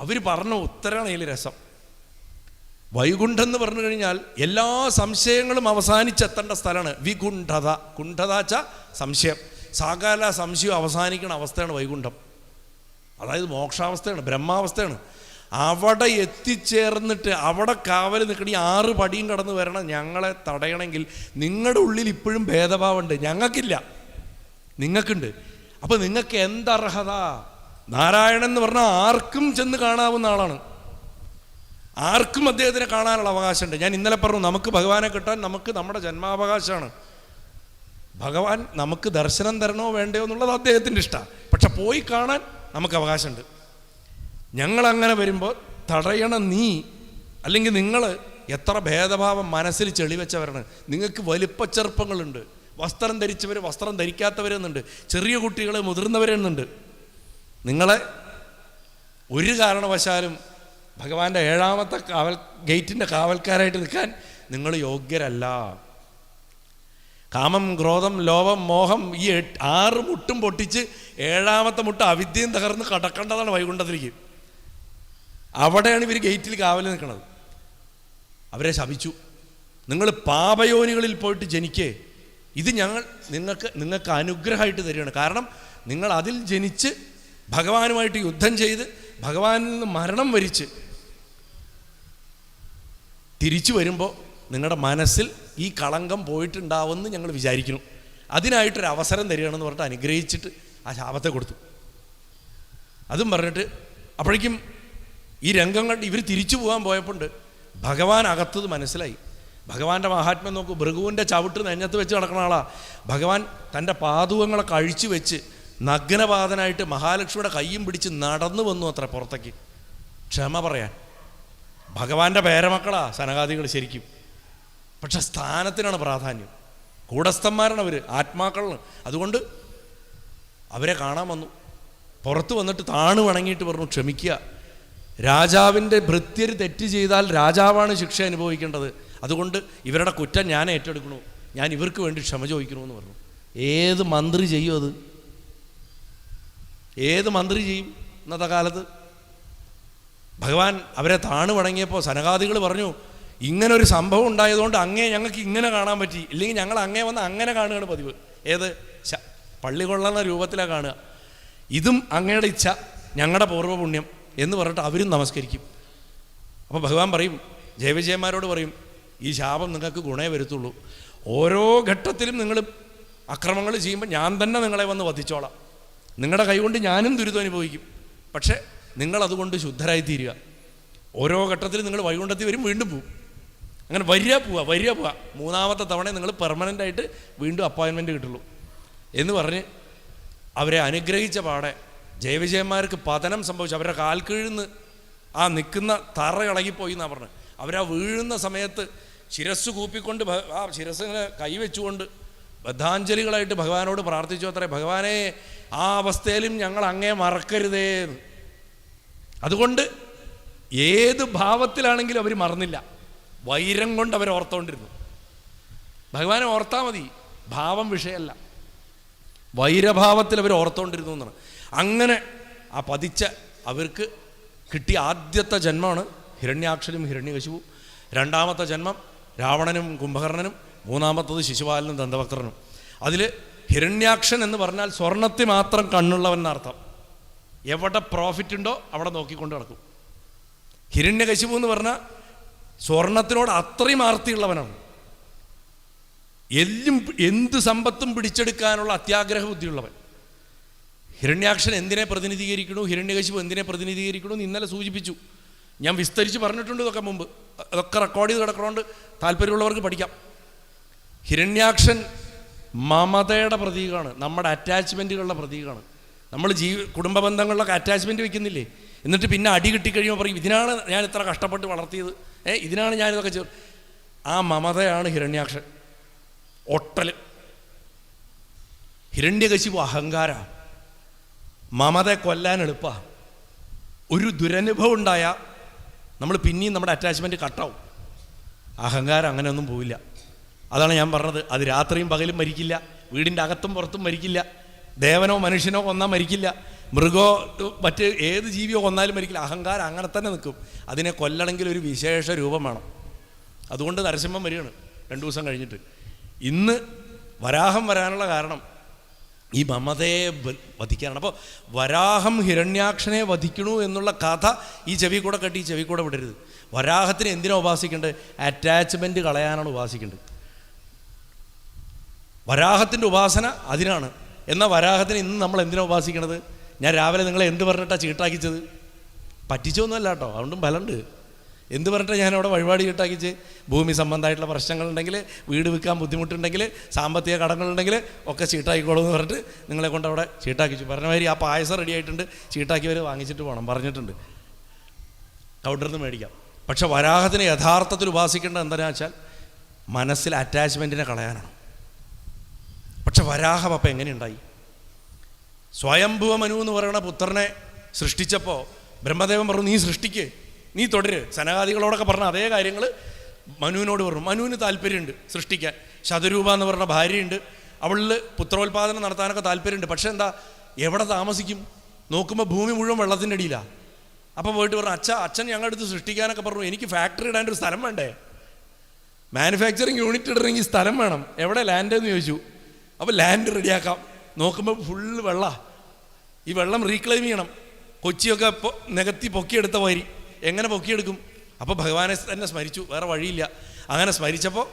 അവർ പറഞ്ഞ ഉത്തരമാണ് ഇതിൽ രസം. വൈകുണ്ഠം എന്ന് പറഞ്ഞു കഴിഞ്ഞാൽ എല്ലാ സംശയങ്ങളും അവസാനിച്ചെത്തേണ്ട സ്ഥലമാണ് വികുണ്ഠത. കുണ്ഠതാച്ച സംശയം, സകല സംശയം അവസാനിക്കുന്ന അവസ്ഥയാണ് വൈകുണ്ഠം. അതായത് മോക്ഷാവസ്ഥയാണ്, ബ്രഹ്മാവസ്ഥയാണ്. അവിടെ എത്തിച്ചേർന്നിട്ട് അവിടെ കാവൽ നിൽക്കണ ഈ 6 പടിയും കടന്ന് വരണം. ഞങ്ങളെ തടയണമെങ്കിൽ നിങ്ങളുടെ ഉള്ളിൽ ഇപ്പോഴും ഭേദഭാവമുണ്ട്, ഞങ്ങൾക്കില്ല, നിങ്ങൾക്കുണ്ട്. അപ്പം നിങ്ങൾക്ക് എന്തർഹത? നാരായണൻ എന്ന് പറഞ്ഞാൽ ആർക്കും ചെന്ന് കാണാവുന്ന ആളാണ്, ആർക്കും അദ്ദേഹത്തിനെ കാണാനുള്ള അവകാശമുണ്ട്. ഞാൻ ഇന്നലെ പറഞ്ഞു, നമുക്ക് ഭഗവാനെ കിട്ടാൻ നമുക്ക് നമ്മുടെ ജന്മാവകാശമാണ്. ഭഗവാൻ നമുക്ക് ദർശനം തരണോ വേണ്ടയോ എന്നുള്ളത് അദ്ദേഹത്തിൻ്റെ ഇഷ്ടമാണ്. പക്ഷെ പോയി കാണാൻ നമുക്ക് അവകാശമുണ്ട്. ഞങ്ങളങ്ങനെ വരുമ്പോൾ തടയണം നീ, അല്ലെങ്കിൽ നിങ്ങൾ എത്ര ഭേദഭാവം മനസ്സിൽ ചെളിവെച്ചവരാണ്. നിങ്ങൾക്ക് വലിപ്പച്ചെറുപ്പങ്ങളുണ്ട്, വസ്ത്രം ധരിച്ചവർ വസ്ത്രം ധരിക്കാത്തവരെന്നുണ്ട്, ചെറിയ കുട്ടികൾ മുതിർന്നവരെന്നുണ്ട്. നിങ്ങളെ ഒരു കാരണവശാലും ഭഗവാന്റെ 7ാമത്തെ ഗേറ്റിൻ്റെ കാവൽക്കാരായിട്ട് നിൽക്കാൻ നിങ്ങൾ യോഗ്യരല്ല. കാമം, ക്രോധം, ലോഭം, മോഹം, ഈ 6 മുട്ടും പൊട്ടിച്ച് 7ാമത്തെ മുട്ട് അവിദ്യയും തകർന്ന് കടക്കേണ്ടതാണ് വൈകുണ്ഠത്തിലേക്ക്. അവിടെയാണ് ഇവർ ഗേറ്റിൽ കാവൽ നിൽക്കുന്നത്. അവരെ ശപിച്ചു, നിങ്ങൾ പാപയോനികളിൽ പോയിട്ട് ജനിക്കേ, ഇത് ഞങ്ങൾ നിങ്ങൾക്ക് അനുഗ്രഹമായിട്ട് തരികയാണ്. കാരണം നിങ്ങൾ അതിൽ ജനിച്ച് ഭഗവാനുമായിട്ട് യുദ്ധം ചെയ്ത് ഭഗവാനിൽ നിന്ന് മരണം വരിച്ച് തിരിച്ചു വരുമ്പോൾ നിങ്ങളുടെ മനസ്സിൽ ഈ കളങ്കം പോയിട്ടുണ്ടാവുമെന്ന് ഞങ്ങൾ വിചാരിക്കുന്നു. അതിനായിട്ടൊരു അവസരം തരികയാണെന്ന് പറഞ്ഞിട്ട് അനുഗ്രഹിച്ചിട്ട് ആ ശാപത്തെ കൊടുത്തു. അതും പറഞ്ഞിട്ട് അപ്പോഴേക്കും ഈ രംഗം കണ്ട് ഇവർ തിരിച്ചു പോകാൻ പോയപ്പോണ്ട് ഭഗവാൻ അകത്തത് മനസ്സിലായി. ഭഗവാന്റെ മഹാത്മ്യം നോക്കൂ. ഭൃഗുവിൻ്റെ ചവിട്ട് നെഞ്ഞത്ത് വെച്ച് നടക്കുന്ന ആളാ ഭഗവാൻ. തൻ്റെ പാദുകങ്ങളൊക്കെ അഴിച്ചു വെച്ച് നഗ്നപാതനായിട്ട് മഹാലക്ഷ്മിയുടെ കയ്യും പിടിച്ച് നടന്നു വന്നു അത്ര പുറത്തേക്ക്, ക്ഷമ പറയാൻ. ഭഗവാന്റെ പേരമക്കളാ സനകാദികൾ ശരിക്കും, പക്ഷെ സ്ഥാനത്തിനാണ് പ്രാധാന്യം. കൂടസ്ഥന്മാരാണ് അവർ, ആത്മാക്കളാണ്. അതുകൊണ്ട് അവരെ കാണാൻ വന്നു. പുറത്ത് വന്നിട്ട് താണു വണങ്ങിയിട്ട് പറഞ്ഞു, ക്ഷമിക്കുക, രാജാവിൻ്റെ ഭൃത്യർ തെറ്റ് ചെയ്താൽ രാജാവാണ് ശിക്ഷ അനുഭവിക്കേണ്ടത്. അതുകൊണ്ട് ഇവരുടെ കുറ്റം ഞാൻ ഏറ്റെടുക്കണു, ഞാൻ ഇവർക്ക് വേണ്ടി ക്ഷമ ചോദിക്കണമെന്ന് പറഞ്ഞു. ഏത് മന്ത്രി ചെയ്യും അത്? ഏത് മന്ത്രി ചെയ്യും ഇന്നത്തെ കാലത്ത്? ഭഗവാൻ അവരെ താണു വണങ്ങിയപ്പോൾ സനകാദികൾ പറഞ്ഞു, ഇങ്ങനൊരു സംഭവം ഉണ്ടായതുകൊണ്ട് അങ്ങേ ഞങ്ങൾക്ക് ഇങ്ങനെ കാണാൻ പറ്റി, ഇല്ലെങ്കിൽ ഞങ്ങൾ അങ്ങേ വന്ന് അങ്ങനെ കാണുകയാണ് പതിവ്. ഏത് പള്ളി കൊള്ളുന്ന രൂപത്തിലാണ് കാണുക. ഇതും അങ്ങയുടെ ഇച്ഛ, ഞങ്ങളുടെ പൂർവ്വപുണ്യം എന്ന് പറഞ്ഞിട്ട് അവരും നമസ്കരിക്കും. അപ്പോൾ ഭഗവാൻ പറയും, ജയവിജയന്മാരോട് പറയും, ഈ ശാപം നിങ്ങൾക്ക് ഗുണേ വരുത്തുള്ളൂ. ഓരോ ഘട്ടത്തിലും നിങ്ങൾ അക്രമങ്ങൾ ചെയ്യുമ്പോൾ ഞാൻ തന്നെ നിങ്ങളെ വന്ന് വധിച്ചോളാം. നിങ്ങളുടെ കൈകൊണ്ട് ഞാനും ദുരിതം അനുഭവിക്കും, പക്ഷേ നിങ്ങളതുകൊണ്ട് ശുദ്ധരായി തീരുക. ഓരോ ഘട്ടത്തിലും നിങ്ങൾ വൈകുണ്ഠത്തിൽ വരും, വീണ്ടും പോവും. അങ്ങനെ വരിക പോവുക. 3ാമത്തെ തവണ നിങ്ങൾ പെർമനൻ്റായിട്ട് വീണ്ടും അപ്പോയിൻമെൻറ്റ് കിട്ടുള്ളൂ എന്ന് പറഞ്ഞ് അവരെ അനുഗ്രഹിച്ച പാടെ ജയവിജയന്മാർക്ക് പതനം സംഭവിച്ചു. അവരുടെ കാൽക്കീഴ്ന്ന് ആ നിൽക്കുന്ന തറ ഇളകിപ്പോയി എന്നാണ് പറഞ്ഞത്. അവരാ വീഴുന്ന സമയത്ത് ശിരസ് കൂപ്പിക്കൊണ്ട് ആ ശിരസ്സിനെ കൈവച്ചുകൊണ്ട് ബദ്ധാഞ്ജലികളായിട്ട് ഭഗവാനോട് പ്രാർത്ഥിച്ചു അത്രേ, ഭഗവാനെ ആ അവസ്ഥയിലും ഞങ്ങൾ അങ്ങേ മറക്കരുതേ. അതുകൊണ്ട് ഏത് ഭാവത്തിലാണെങ്കിലും അവർ മറന്നില്ല. വൈരം കൊണ്ട് അവർ ഓർത്തുകൊണ്ടിരുന്നു. ഭഗവാനെ ഓർത്താൽ മതി, ഭാവം വിഷയമല്ല. വൈരഭാവത്തിൽ അവർ ഓർത്തുകൊണ്ടിരുന്നു എന്നാണ്. അങ്ങനെ ആ പതിച്ച അവർക്ക് കിട്ടിയ ആദ്യത്തെ ജന്മമാണ് ഹിരണ്യാക്ഷനും ഹിരണ്യകശിപുവും. 2ാമത്തെ ജന്മം രാവണനും കുംഭകർണനും. 3ാമത്തത് ശിശുപാലനും ദന്തഭക്തനും. അതിൽ ഹിരണ്യാക്ഷൻ എന്ന് പറഞ്ഞാൽ സ്വർണത്തിൽ മാത്രം കണ്ണുള്ളവൻ എന്നർത്ഥം. എവിടെ പ്രോഫിറ്റ് ഉണ്ടോ അവിടെ നോക്കിക്കൊണ്ട് നടക്കും. ഹിരണ്യകശിപു എന്ന് പറഞ്ഞാൽ സ്വർണത്തിനോട് അത്രയും ആർത്തിയുള്ളവനാണ്. എന്ത് സമ്പത്തും പിടിച്ചെടുക്കാനുള്ള അത്യാഗ്രഹ ബുദ്ധിയുള്ളവൻ. ഹിരണ്യാക്ഷൻ എന്തിനെ പ്രതിനിധീകരിക്കണു, ഹിരണ്യകശിപു എന്തിനെ പ്രതിനിധീകരിക്കണു എന്ന് ഇന്നലെ സൂചിപ്പിച്ചു. ഞാൻ വിസ്തരിച്ച് പറഞ്ഞിട്ടുണ്ട് ഇതൊക്കെ മുമ്പ്. അതൊക്കെ റെക്കോർഡ് ചെയ്ത് കിടക്കണോണ്ട് താല്പര്യമുള്ളവർക്ക് പഠിക്കാം. ഹിരണ്യാക്ഷൻ മമതയുടെ പ്രതീകമാണ്, നമ്മുടെ അറ്റാച്ച്മെൻറ്റുകളുടെ പ്രതീകമാണ്. നമ്മൾ കുടുംബ ബന്ധങ്ങളിലൊക്കെ അറ്റാച്ച്മെൻറ്റ് വയ്ക്കുന്നില്ലേ? എന്നിട്ട് പിന്നെ അടി കിട്ടിക്കഴിയുമ്പോൾ പറയും, ഇതിനാണ് ഞാൻ ഇത്ര കഷ്ടപ്പെട്ട് വളർത്തിയത്, ഇതിനാണ് ഞാനിതൊക്കെ ചെയ്തത്. ആ മമതയാണ് ഹിരണ്യാക്ഷൻ. ഒട്ടൽ. ഹിരണ്യകശിപു അഹങ്കാര. മമതയെ കൊല്ലാൻ എളുപ്പമാണ്. ഒരു ദുരനുഭവം ഉണ്ടായാൽ നമ്മൾ പിന്നെയും നമ്മുടെ അറ്റാച്ച്മെൻറ്റ് കട്ടാവും. അഹങ്കാരം അങ്ങനെയൊന്നും പോവില്ല. അതാണ് ഞാൻ പറഞ്ഞത്, അത് രാത്രിയും പകലും മരിക്കില്ല, വീടിൻ്റെ അകത്തും പുറത്തും മരിക്കില്ല, ദേവനോ മനുഷ്യനോ കൊന്നാൽ മരിക്കില്ല, മൃഗോ മറ്റ് ഏത് ജീവിയോ കൊന്നാലും മരിക്കില്ല. അഹങ്കാരം അങ്ങനെ തന്നെ നിൽക്കും. അതിനെ കൊല്ലണമെങ്കിൽ ഒരു വിശേഷ രൂപം വേണം. അതുകൊണ്ട് നരസിംഹം വരികയാണ് 2 ദിവസം കഴിഞ്ഞിട്ട്. ഇന്ന് വരാഹം വരാനുള്ള കാരണം ഈ മമതയെ വധിക്കാനാണ്. അപ്പോൾ വരാഹം ഹിരണ്യാക്ഷനെ വധിക്കണു എന്നുള്ള കഥ ഈ ചെവി കൂടെ കെട്ടി ഈ ചെവി കൂടെ വിടരുത്. വരാഹത്തിന് എന്തിനാണ് ഉപാസിക്കേണ്ടത്? അറ്റാച്ച്മെൻറ്റ് കളയാനാണ് ഉപാസിക്കേണ്ടത്. വരാഹത്തിൻ്റെ ഉപാസന അതിനാണ്. എന്നാൽ വരാഹത്തിന് ഇന്ന് നമ്മൾ എന്തിനാണ് ഉപാസിക്കണത്? ഞാൻ രാവിലെ നിങ്ങളെ എന്ത് പറഞ്ഞിട്ടാണ് ചീട്ടാക്കിച്ചത്? പറ്റിച്ചൊന്നുമല്ല കേട്ടോ, അതുകൊണ്ടും ഫലമുണ്ട്. എന്ത് പറഞ്ഞിട്ടാണ് ഞാനവിടെ വഴിപാട് ചീട്ടാക്കിച്ച്? ഭൂമി സംബന്ധമായിട്ടുള്ള പ്രശ്നങ്ങളുണ്ടെങ്കിൽ, വീട് വിൽക്കാൻ ബുദ്ധിമുട്ടുണ്ടെങ്കിൽ, സാമ്പത്തിക കടങ്ങളുണ്ടെങ്കിൽ ഒക്കെ ചീട്ടാക്കിക്കോളൂ എന്ന് പറഞ്ഞിട്ട് നിങ്ങളെ കൊണ്ട് അവിടെ ചീട്ടാക്കിച്ചു. പറഞ്ഞ മാതിരി ആ പായസം റെഡി ആയിട്ടുണ്ട്, ചീട്ടാക്കിയവർ വാങ്ങിച്ചിട്ട് പോകണം പറഞ്ഞിട്ടുണ്ട്, കൗണ്ടറിൽ നിന്ന് മേടിക്കാം. പക്ഷെ വരാഹത്തിന് യഥാർത്ഥത്തിൽ ഉപാസിക്കേണ്ടത് എന്താണെന്ന് വെച്ചാൽ മനസ്സിൽ അറ്റാച്ച്മെൻറ്റിനെ കളയാനാണ്. പക്ഷെ വരാഹം അപ്പം എങ്ങനെയുണ്ടായി? സ്വയംഭുവ മനു എന്ന് പറയുന്ന പുത്രനെ സൃഷ്ടിച്ചപ്പോൾ ബ്രഹ്മദേവൻ പറഞ്ഞു, നീ സൃഷ്ടിക്ക്, നീ തുടര്. സനകാദികളോടൊക്കെ പറഞ്ഞ അതേ കാര്യങ്ങൾ മനുവിനോട് പറഞ്ഞു. മനുവിന് താല്പര്യമുണ്ട് സൃഷ്ടിക്കാൻ. ശതരൂപ എന്ന് പറഞ്ഞ ഭാര്യയുണ്ട്, അവളിൽ പുത്രോത്പാദനം നടത്താനൊക്കെ താല്പര്യമുണ്ട്. പക്ഷെ എന്താ, എവിടെ താമസിക്കും? നോക്കുമ്പോൾ ഭൂമി മുഴുവൻ വെള്ളത്തിൻ്റെ അടിയിലാണ്. അപ്പോൾ പോയിട്ട് പറഞ്ഞു, അച്ഛൻ ഞങ്ങളുടെ അടുത്ത് സൃഷ്ടിക്കാനൊക്കെ പറഞ്ഞു, എനിക്ക് ഫാക്ടറി ഇടാൻ ഒരു സ്ഥലം വേണ്ടേ, മാനുഫാക്ചറിങ് യൂണിറ്റ് ഇടണമെങ്കിൽ സ്ഥലം വേണം, എവിടെ ലാൻഡ് എന്ന് ചോദിച്ചു. അപ്പോൾ ലാൻഡ് റെഡിയാക്കാം. നോക്കുമ്പോൾ ഫുള്ള് വെള്ളം. ഈ വെള്ളം റീക്ലെയിം ചെയ്യണം. കൊച്ചിയൊക്കെ നികത്തി പൊക്കിയെടുത്ത വരി എങ്ങനെ പൊക്കിയെടുക്കും? അപ്പോൾ ഭഗവാനെ തന്നെ സ്മരിച്ചു, വേറെ വഴിയില്ല. അങ്ങനെ സ്മരിച്ചപ്പോൾ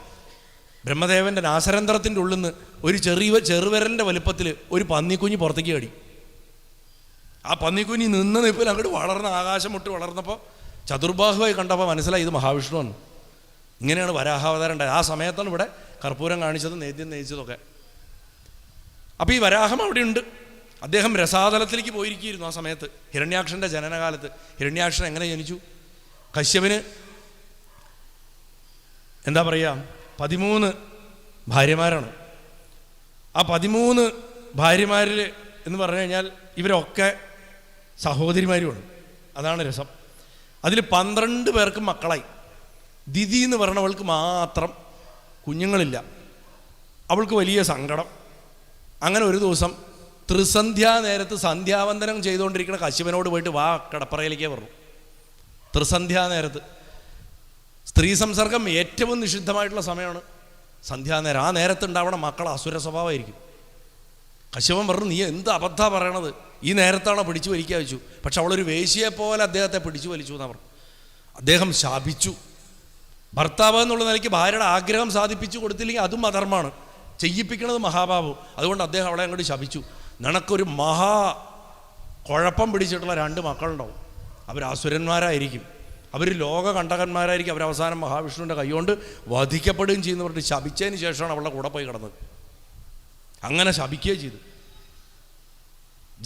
ബ്രഹ്മദേവൻ്റെ നാസരന്ധ്രത്തിൻ്റെ ഉള്ളിൽ നിന്ന് ഒരു ചെറുവിരലിൻ്റെ വലുപ്പത്തിൽ ഒരു പന്നിക്കുഞ്ഞ് പുറത്തേക്ക് കടി. ആ പന്നിക്കുഞ്ഞ് നിന്ന് നിൽപ്പിൽ അങ്ങോട്ട് വളർന്ന് ആകാശം മുട്ട് വളർന്നപ്പോൾ ചതുർബാഹുവായി കണ്ടപ്പോൾ മനസ്സിലായി ഇത് മഹാവിഷ്ണുവാണ്. ഇങ്ങനെയാണ് വരാഹാവതാരം ഉണ്ടായത്. ആ സമയത്താണ് ഇവിടെ കർപ്പൂരം കാണിച്ചതും നേദ്യം നയിച്ചതൊക്കെ. അപ്പോൾ ഈ വരാഹം അവിടെ ഉണ്ട്. അദ്ദേഹം രസാതലത്തിലേക്ക് പോയിരിക്കുന്നു ആ സമയത്ത്, ഹിരണ്യാക്ഷൻ്റെ ജനനകാലത്ത്. ഹിരണ്യാക്ഷൻ എങ്ങനെ ജനിച്ചു? കശ്യപന് എന്താ പറയുക, 13 ഭാര്യമാരാണ്. ആ 13 ഭാര്യമാരിൽ എന്ന് പറഞ്ഞു കഴിഞ്ഞാൽ ഇവരൊക്കെ സഹോദരിമാരുമാണ്. അതാണ് രസം. അതിൽ 12 പേർക്കും മക്കളായി. ദിതി എന്ന് പറഞ്ഞവൾക്ക് മാത്രം കുഞ്ഞുങ്ങളില്ല. അവൾക്ക് വലിയ സങ്കടം. അങ്ങനെ ഒരു ദിവസം ത്രിസന്ധ്യാനേരത്ത് സന്ധ്യാവന്ദനം ചെയ്തുകൊണ്ടിരിക്കുന്ന കശ്യപനോട് പോയിട്ട് വാ കടപ്പറയിലേക്കേ പറഞ്ഞു. ത്രിസന്ധ്യാനേരത്ത് സ്ത്രീ സംസർഗം ഏറ്റവും നിഷിദ്ധമായിട്ടുള്ള സമയമാണ് സന്ധ്യാനേരം. ആ നേരത്ത് ഉണ്ടാവണ മക്കൾ അസുര സ്വഭാവമായിരിക്കും. കശ്യപൻ പറഞ്ഞു, നീ എന്ത് അബദ്ധമാണ് പറയണത്, ഈ നേരത്താണോ പിടിച്ചു വലിക്കുക വെച്ചു. പക്ഷെ അവളൊരു വേശ്യയെപ്പോലെ അദ്ദേഹത്തെ പിടിച്ചു വലിച്ചു എന്നാണ് പറഞ്ഞു. അദ്ദേഹം ശാപിച്ചു. ഭർത്താവ് എന്നുള്ള നിലയ്ക്ക് ഭാര്യയുടെ ആഗ്രഹം സാധിപ്പിച്ചു കൊടുത്തില്ലെങ്കിൽ അതും അധർമ്മമാണ്, ചെയ്യിപ്പിക്കണത് മഹാഭാവം. അതുകൊണ്ട് അദ്ദേഹം അവളെ അങ്ങോട്ട് ശപിച്ചു. നിനക്കൊരു മഹാ കുഴപ്പം പിടിച്ചിട്ടുള്ള 2 മക്കളുണ്ടാവും. അവർ അസുരന്മാരായിരിക്കും, അവർ ലോകകണ്ടകന്മാരായിരിക്കും. അവരവസാനം മഹാവിഷ്ണുവിൻ്റെ കൈകൊണ്ട് വധിക്കപ്പെടുകയും ചെയ്യുന്ന പറഞ്ഞിട്ട് ശപിച്ചതിന് ശേഷമാണ് അവളുടെ കൂടെ പോയി കിടന്നത്. അങ്ങനെ ശപിക്കുകയും ചെയ്തു.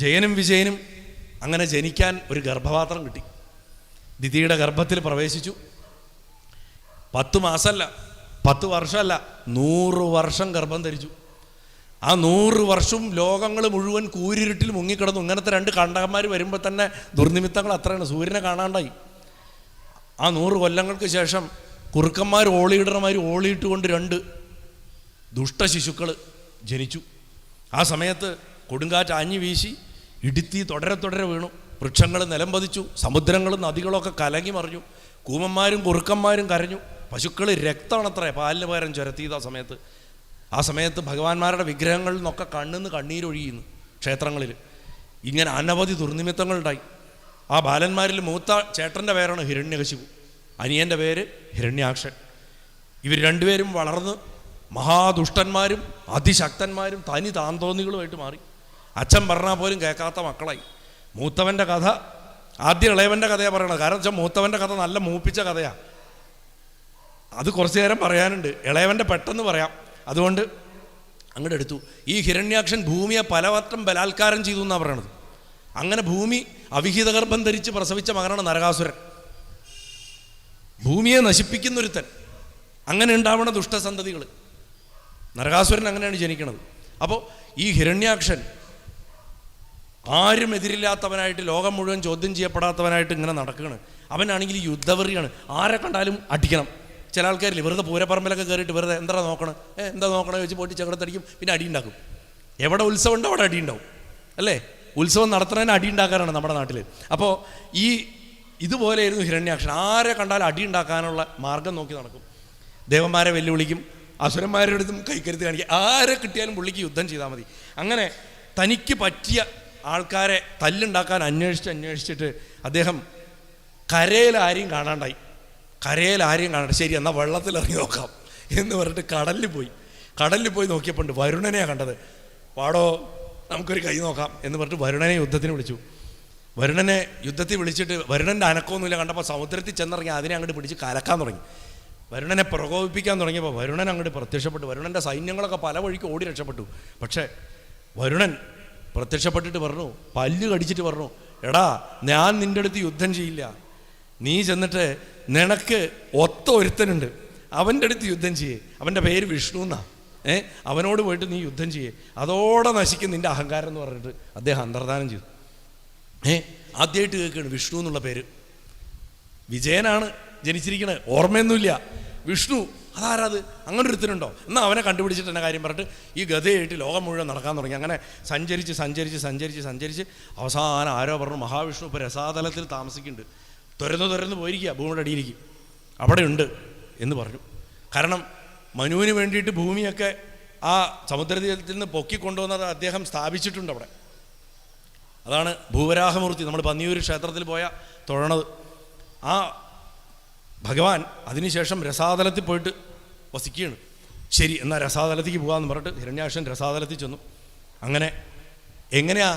ജയനും വിജയനും അങ്ങനെ ജനിക്കാൻ ഒരു ഗർഭപാത്രം കിട്ടി. ദിതിയുടെ ഗർഭത്തിൽ പ്രവേശിച്ചു. 10 മാസമല്ല, 10 വർഷമല്ല, 100 വർഷം ഗർഭം ധരിച്ചു. ആ 100 വർഷവും ലോകങ്ങൾ മുഴുവൻ കൂരിരുട്ടിൽ മുങ്ങിക്കിടന്നു. ഇങ്ങനത്തെ 2 കണ്ടകന്മാർ വരുമ്പോൾ തന്നെ ദുർനിമിത്തങ്ങൾ അത്രയാണ്. സൂര്യനെ കാണാണ്ടായി. ആ 100 കൊല്ലങ്ങൾക്ക് ശേഷം കുറുക്കന്മാർ ഓളിയിടണമാർ ഓളിയിട്ടുകൊണ്ട് 2 ദുഷ്ടശിശുക്കൾ ജനിച്ചു. ആ സമയത്ത് കൊടുങ്കാറ്റ് ആഞ്ഞു വീശി, ഇടുത്തി തുടരെ വീണു, വൃക്ഷങ്ങൾ നിലം പതിച്ചു, സമുദ്രങ്ങളും നദികളൊക്കെ കലങ്ങി മറിഞ്ഞു, കൂമന്മാരും കുറുക്കന്മാരും കരഞ്ഞു, പശുക്കൾ രക്തമാണത്രേ പാലിന് പകരം ചുരത്തിയത്. ആ സമയത്ത് ഭഗവാന്മാരുടെ വിഗ്രഹങ്ങളിൽ നിന്നൊക്കെ കണ്ണിന്ന് കണ്ണീരൊഴിയുന്നു ക്ഷേത്രങ്ങളിൽ. ഇങ്ങനെ അനവധി ദുർനിമിത്തങ്ങളുണ്ടായി. ആ ബാലന്മാരിൽ മൂത്ത ചേട്ടൻ്റെ പേരാണ് ഹിരണ്യകശിപു, അനിയൻ്റെ പേര് ഹിരണ്യാക്ഷൻ. ഇവർ 2 പേരും വളർന്ന് മഹാദുഷ്ടന്മാരും അതിശക്തന്മാരും തനി താന്തോന്നികളുമായിട്ട് മാറി. അച്ഛൻ പറഞ്ഞാൽ പോലും കേൾക്കാത്ത മക്കളായി. മൂത്തവൻ്റെ കഥ ആദ്യം ഇളയവൻ്റെ കഥയാണ് പറയണത്. കാരണം വെച്ചാൽ മൂത്തവൻ്റെ കഥ നല്ല മൂപ്പിച്ച കഥയാണ്. അത് കുറച്ചു നേരം പറയാനുണ്ട്, ഇളയവൻ്റെ പെട്ടെന്ന് പറയാം. അതുകൊണ്ട് അങ്ങോട്ട് എടുത്തു. ഈ ഹിരണ്യാക്ഷൻ ഭൂമിയെ പലവട്ടം ബലാത്കാരം ചെയ്തു എന്നാണ് പറയണത്. അങ്ങനെ ഭൂമി അവിഹിത ഗർഭം ധരിച്ച് പ്രസവിച്ച മകനാണ് നരകാസുരൻ. ഭൂമിയെ നശിപ്പിക്കുന്നൊരുത്തൻ. അങ്ങനെ ഉണ്ടാവണ ദുഷ്ടസന്തതികൾ. നരകാസുരൻ അങ്ങനെയാണ് ജനിക്കുന്നത്. അപ്പോൾ ഈ ഹിരണ്യാക്ഷൻ ആരും എതിരില്ലാത്തവനായിട്ട്, ലോകം മുഴുവൻ ചോദ്യം ചെയ്യപ്പെടാത്തവനായിട്ട് ഇങ്ങനെ നടക്കുകയാണ്. അവനാണെങ്കിൽ യുദ്ധവെറിയാണ്. ആരെ കണ്ടാലും അടിക്കണം. ചില ആൾക്കാരില്ലേ വെറുതെ പൂരപ്പറമ്പിലൊക്കെ കയറിയിട്ട് വെറുതെ എന്താ നോക്കണം, എന്താ നോക്കണേ വെച്ച് പോയിട്ട് ചകടത്തടിക്കും, പിന്നെ അടി ഉണ്ടാക്കും. എവിടെ ഉത്സവം ഉണ്ടോ അവിടെ അടി ഉണ്ടാവും അല്ലേ? ഉത്സവം നടത്തുന്നതിന് അടി ഉണ്ടാക്കാനാണ് നമ്മുടെ നാട്ടിൽ. അപ്പോൾ ഇതുപോലെയായിരുന്നു ഹിരണ്യാക്ഷൻ. ആരെ കണ്ടാലും അടി ഉണ്ടാക്കാനുള്ള മാർഗം നോക്കി നടക്കും. ദേവന്മാരെ വെല്ലുവിളിക്കും, അസുരന്മാരുടെ അടുത്തും കൈക്കരുത്ത് കാണിക്കുക. ആരെ കിട്ടിയാലും പുള്ളിക്ക് യുദ്ധം ചെയ്താൽ മതി. അങ്ങനെ തനിക്ക് പറ്റിയ ആൾക്കാരെ തല്ലുണ്ടാക്കാൻ അന്വേഷിച്ചിട്ട് അദ്ദേഹം കരയിൽ ആരെയും കാണാണ്ടായി. ശരി എന്നാൽ വെള്ളത്തിലിറങ്ങി നോക്കാം എന്ന് പറഞ്ഞിട്ട് കടലിൽ പോയി നോക്കിയപ്പോൾ വരുണനെയാണ് കണ്ടത്. പാടോ നമുക്കൊരു കൈ നോക്കാം എന്ന് പറഞ്ഞിട്ട് വരുണനെ യുദ്ധത്തിന് വിളിച്ചു. വരുണനെ യുദ്ധത്തിൽ വിളിച്ചിട്ട് വരുണൻ്റെ അനക്കമൊന്നുമില്ല കണ്ടപ്പോൾ സമുദ്രത്തിൽ ചെന്നിറങ്ങി അതിനെ അങ്ങോട്ട് പിടിച്ച് കലക്കാൻ തുടങ്ങി. വരുണനെ പ്രകോപിപ്പിക്കാൻ തുടങ്ങിയപ്പോൾ വരുണൻ അങ്ങോട്ട് പ്രത്യക്ഷപ്പെട്ടു. വരുണൻ്റെ സൈന്യങ്ങളൊക്കെ പല വഴിക്ക് ഓടി രക്ഷപ്പെട്ടു. പക്ഷേ വരുണൻ പ്രത്യക്ഷപ്പെട്ടിട്ട് പറഞ്ഞു, പല്ല് കടിച്ചിട്ട് പറഞ്ഞു, എടാ ഞാൻ നിൻ്റെ അടുത്ത് യുദ്ധം ചെയ്യില്ല. നീ ചെന്നിട്ട് നിനക്ക് ഒത്ത ഒരുത്തനുണ്ട്, അവൻ്റെ അടുത്ത് യുദ്ധം ചെയ്യേ. അവൻ്റെ പേര് വിഷ്ണു എന്നാ. അവനോട് പോയിട്ട് നീ യുദ്ധം ചെയ്യേ, അതോടെ നശിക്കും നിൻ്റെ അഹങ്കാരം എന്ന് പറഞ്ഞിട്ട് അദ്ദേഹം അന്തർധാനം ചെയ്തു. ആദ്യമായിട്ട് കേൾക്കുകയാണ് വിഷ്ണു എന്നുള്ള പേര്. വിജയനാണ് ജനിച്ചിരിക്കണത്, ഓർമ്മയൊന്നുമില്ല. വിഷ്ണു അതാരത്, അങ്ങനെ ഒരുത്തനുണ്ടോ? എന്നാൽ അവനെ കണ്ടുപിടിച്ചിട്ട് എന്നെ കാര്യം പറഞ്ഞിട്ട് ഈ ഗതയായിട്ട് ലോകം മുഴുവൻ നടക്കാൻ തുടങ്ങി. അങ്ങനെ സഞ്ചരിച്ച് അവസാനം ആരോ പറഞ്ഞു, മഹാവിഷ്ണു ഇപ്പോൾ രസാതലത്തിൽ താമസിക്കുന്നുണ്ട്, തുരന്ന് പോയിരിക്കുക, ഭൂമിയുടെ അടിയിലേക്ക് അവിടെ ഉണ്ട് എന്ന് പറഞ്ഞു. കാരണം മനുവിന് വേണ്ടിയിട്ട് ഭൂമിയൊക്കെ ആ സമുദ്രതീരത്തിൽ നിന്ന് പൊക്കിക്കൊണ്ടുവന്നത് അദ്ദേഹം സ്ഥാപിച്ചിട്ടുണ്ട് അവിടെ. അതാണ് ഭൂവരാഹമൂർത്തി. നമ്മൾ പന്നിയൂർ ക്ഷേത്രത്തിൽ പോയ തൊഴണത്. ആ ഭഗവാൻ അതിനുശേഷം രസാതലത്തിൽ പോയിട്ട് വസിക്കുകയാണ്. ശരി എന്നാൽ രസാതലത്തേക്ക് പോകാമെന്ന് പറഞ്ഞിട്ട് ഹിരണ്യാക്ഷൻ രസാതലത്തിൽ ചെന്നു. അങ്ങനെ എങ്ങനെയാ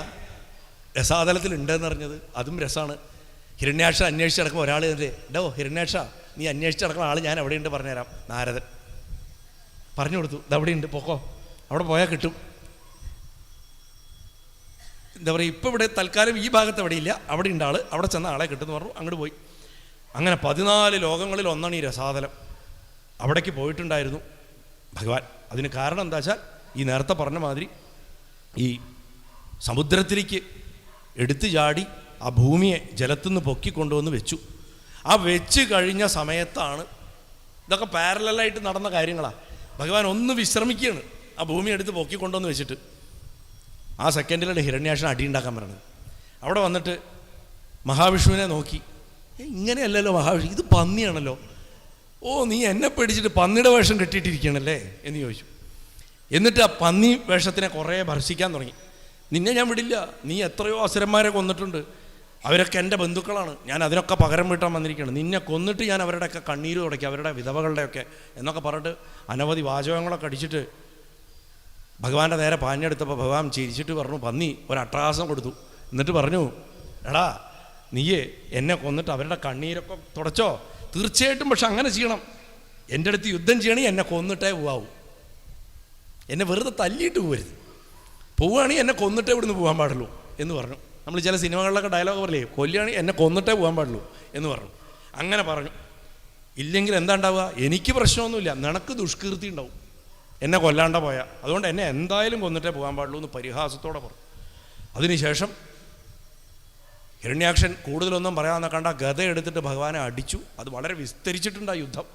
രസാതലത്തിൽ ഉണ്ടെന്ന് അറിഞ്ഞത്? അതും രസമാണ്. ഹിരണ്യാക്ഷ അന്വേഷിച്ച് നടക്കുമ്പോൾ ഒരാൾ ഡോ ഹിരണ്യാക്ഷ നീ അന്വേഷിച്ച് നടക്കുന്ന ആൾ ഞാൻ എവിടെയുണ്ട് പറഞ്ഞുതരാം. നാരദൻ പറഞ്ഞു കൊടുത്തു, ഇതവിടെയുണ്ട്, പൊക്കോ, അവിടെ പോയാൽ കിട്ടും. എന്താ പറയുക, ഇപ്പോൾ ഇവിടെ തൽക്കാലം ഈ ഭാഗത്ത് എവിടെയില്ല, അവിടെ ഉണ്ട് ആൾ, അവിടെ ചെന്ന ആളെ കിട്ടുമെന്ന് പറഞ്ഞു. അങ്ങോട്ട് പോയി. അങ്ങനെ 14 ലോകങ്ങളിൽ ഒന്നാണ് ഈ രസാതലം. അവിടേക്ക് പോയിട്ടുണ്ടായിരുന്നു ഭഗവാൻ. അതിന് കാരണം എന്താ വെച്ചാൽ ഈ നേരത്തെ പറഞ്ഞ മാതിരി ഈ സമുദ്രത്തിലേക്ക് എടുത്തു ചാടി ആ ഭൂമിയെ ജലത്തുനിന്ന് പൊക്കിക്കൊണ്ടുവന്ന് വെച്ചു. ആ വെച്ച് കഴിഞ്ഞ സമയത്താണ് ഇതൊക്കെ പാരലായിട്ട് നടന്ന കാര്യങ്ങളാണ്. ഭഗവാൻ ഒന്ന് വിശ്രമിക്കുകയാണ് ആ ഭൂമി എടുത്ത് പൊക്കിക്കൊണ്ടുവന്ന് വെച്ചിട്ട്. ആ സെക്കൻഡിലാണ് ഹിരണ്യാക്ഷൻ അടിയുണ്ടാക്കാൻ പറയണത്. അവിടെ വന്നിട്ട് മഹാവിഷ്ണുവിനെ നോക്കി, ഇങ്ങനെയല്ലല്ലോ മഹാവിഷ്ണു, ഇത് പന്നിയാണല്ലോ. ഓ നീ എന്നെ പേടിച്ചിട്ട് പന്നിയുടെ വേഷം കെട്ടിയിട്ടിരിക്കണല്ലേ എന്ന് ചോദിച്ചു. എന്നിട്ട് ആ പന്നി വേഷത്തിനെ കുറേ ഭർഷിക്കാൻ തുടങ്ങി. നിന്നെ ഞാൻ വിടില്ല, നീ എത്രയോ അസുരന്മാരെ കൊന്നിട്ടുണ്ട്, അവരൊക്കെ എൻ്റെ ബന്ധുക്കളാണ്, ഞാൻ അതിനൊക്കെ പകരം വീട്ടാൻ വന്നിരിക്കുകയാണ്, നിന്നെ കൊന്നിട്ട് ഞാൻ അവരുടെയൊക്കെ കണ്ണീര് തുടയ്ക്കും, അവരുടെ വിധവകളുടെയൊക്കെ എന്നൊക്കെ പറഞ്ഞിട്ട് അനവധി വാചകങ്ങളൊക്കെ അടിച്ചിട്ട് ഭഗവാന്റെ നേരെ പാഞ്ഞെടുത്തപ്പോൾ ഭഗവാൻ ചിരിച്ചിട്ട് പറഞ്ഞു, പന്നി ഒരു അട്ടഹാസം കൊടുത്തു. എന്നിട്ട് പറഞ്ഞു, എടാ നീയേ എന്നെ കൊന്നിട്ട് അവരുടെ കണ്ണീരൊക്കെ തുടച്ചോ? തീർച്ചയായിട്ടും, പക്ഷെ അങ്ങനെ ചെയ്യണം, എൻ്റെ അടുത്ത് യുദ്ധം ചെയ്യണമെങ്കിൽ എന്നെ കൊന്നിട്ടേ പോവാവൂ, എന്നെ വെറുതെ തല്ലിയിട്ട് പോകരുത്, പോവുകയാണെങ്കിൽ എന്നെ കൊന്നിട്ടേ ഇവിടുന്ന് പോകാൻ പാടുള്ളൂ എന്ന് പറഞ്ഞു. നമ്മൾ ചില സിനിമകളിലൊക്കെ ഡയലോഗ് പറയില്ലേ, കൊല്ലുകയാണെങ്കിൽ എന്നെ കൊന്നിട്ടേ പോകാൻ പാടുള്ളൂ എന്ന് പറഞ്ഞു. അങ്ങനെ പറഞ്ഞു. ഇല്ലെങ്കിൽ എന്താ ഉണ്ടാവുക, എനിക്ക് പ്രശ്നമൊന്നുമില്ല, നിനക്ക് ദുഷ്കീർത്തി ഉണ്ടാവും എന്നെ കൊല്ലാണ്ട പോയാൽ, അതുകൊണ്ട് എന്നെ എന്തായാലും കൊന്നിട്ടേ പോകാൻ പാടുള്ളൂ എന്ന് പരിഹാസത്തോടെ പറഞ്ഞു. അതിനുശേഷം ഹിരണ്യാക്ഷൻ കൂടുതലൊന്നും പറയാമെന്ന് കണ്ട ഗത എടുത്തിട്ട് ഭഗവാനെ അടിച്ചു. അത് വളരെ വിസ്തരിച്ചിട്ടുണ്ട് ആ യുദ്ധം.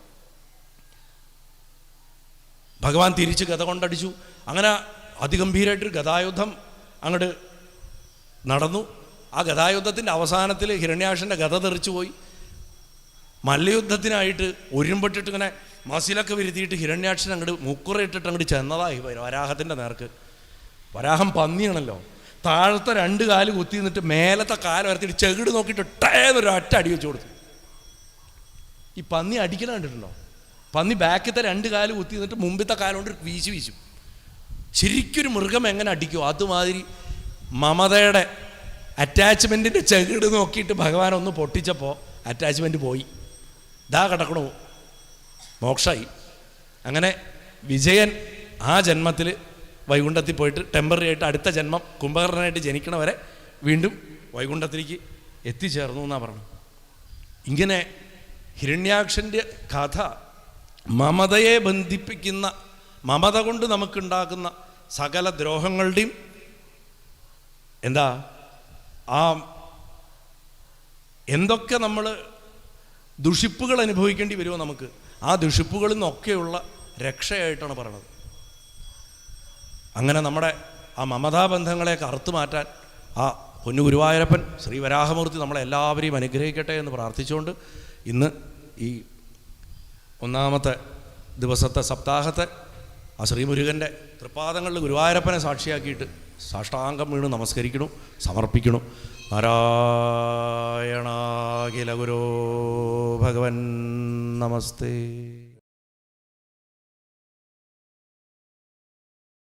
ഭഗവാൻ തിരിച്ച് ഗത കൊണ്ടടിച്ചു. അങ്ങനെ അതിഗംഭീരമായിട്ടൊരു ഗതായുദ്ധം അങ്ങോട്ട് നടന്നു. ആ ഗതായുദ്ധത്തിൻ്റെ അവസാനത്തിൽ ഹിരണ്യാക്ഷൻ്റെ ഗത തെറിച്ചു പോയി. മല്ലയുദ്ധത്തിനായിട്ട് ഒരുമ്പെട്ടിട്ട് ഇങ്ങനെ മസിലൊക്കെ വരുത്തിയിട്ട് ഹിരണ്യാക്ഷൻ അങ്ങോട്ട് മുക്കുറയിട്ടിട്ട് അങ്ങോട്ട് ചെന്നതായി വരാഹത്തിൻ്റെ നേർക്ക്. വരാഹം പന്നിയാണല്ലോ, താഴത്തെ 2 കാല് കുത്തി നിന്നിട്ട് മേലത്തെ കാല് വരത്തിട്ട് ചെകിട് നോക്കിയിട്ട് ടേന്നൊരു ഒറ്റ അടി വെച്ച് കൊടുത്തു. ഈ പന്നി അടിക്കണം കണ്ടിട്ടുണ്ടോ? പന്നി ബാക്കത്തെ 2 കാല് കുത്തി നിന്നിട്ട് മുമ്പത്തെ കാലുകൊണ്ട് വീശും. ശരിക്കൊരു മൃഗം എങ്ങനെ അടിക്കുമോ അതുമാതിരി മമതയുടെ അറ്റാച്ച്മെൻറ്റിൻ്റെ ചെകിട് നോക്കിയിട്ട് ഭഗവാൻ ഒന്ന് പൊട്ടിച്ചപ്പോൾ അറ്റാച്ച്മെൻറ്റ് പോയി. ഇതാ കിടക്കണു, മോക്ഷമായി. അങ്ങനെ വിജയൻ ആ ജന്മത്തിൽ വൈകുണ്ഠത്തിൽ പോയിട്ട് ടെമ്പററി ആയിട്ട് അടുത്ത ജന്മം കുംഭകർണനായിട്ട് ജനിക്കണവരെ വീണ്ടും വൈകുണ്ഠത്തിലേക്ക് എത്തിച്ചേർന്നു എന്നാണ് പറഞ്ഞു. ഇങ്ങനെ ഹിരണ്യാക്ഷൻ്റെ കഥ മമതയെ ബന്ധിപ്പിക്കുന്ന, മമത കൊണ്ട് നമുക്കുണ്ടാകുന്ന സകല ദ്രോഹങ്ങളുടെയും എന്താ ആ എന്തൊക്കെ നമ്മൾ ദുഷിപ്പുകൾ അനുഭവിക്കേണ്ടി വരുമോ നമുക്ക്, ആ ദുഷിപ്പുകളിൽ നിന്നൊക്കെയുള്ള രക്ഷയായിട്ടാണ് പറയണത്. അങ്ങനെ നമ്മുടെ ആ മമതാബന്ധങ്ങളെയൊക്കെ അറുത്തു മാറ്റാൻ ആ പൊന്നു ഗുരുവായൂരപ്പൻ ശ്രീ വരാഹമൂർത്തി നമ്മളെല്ലാവരെയും അനുഗ്രഹിക്കട്ടെ എന്ന് പ്രാർത്ഥിച്ചുകൊണ്ട് ഇന്ന് ഈ ഒന്നാമത്തെ ദിവസത്തെ സപ്താഹത്തെ ആ ശ്രീമുരുകൻ്റെ തൃപ്പാദങ്ങളിൽ ഗുരുവായൂരപ്പനെ സാക്ഷിയാക്കിയിട്ട് സാഷ്ടാംഗം വീണ് നമസ്കരിക്കണു, സമർപ്പിക്കണു. നാരായണാഖില ഗുരോ ഭഗവൻ നമസ്തേ.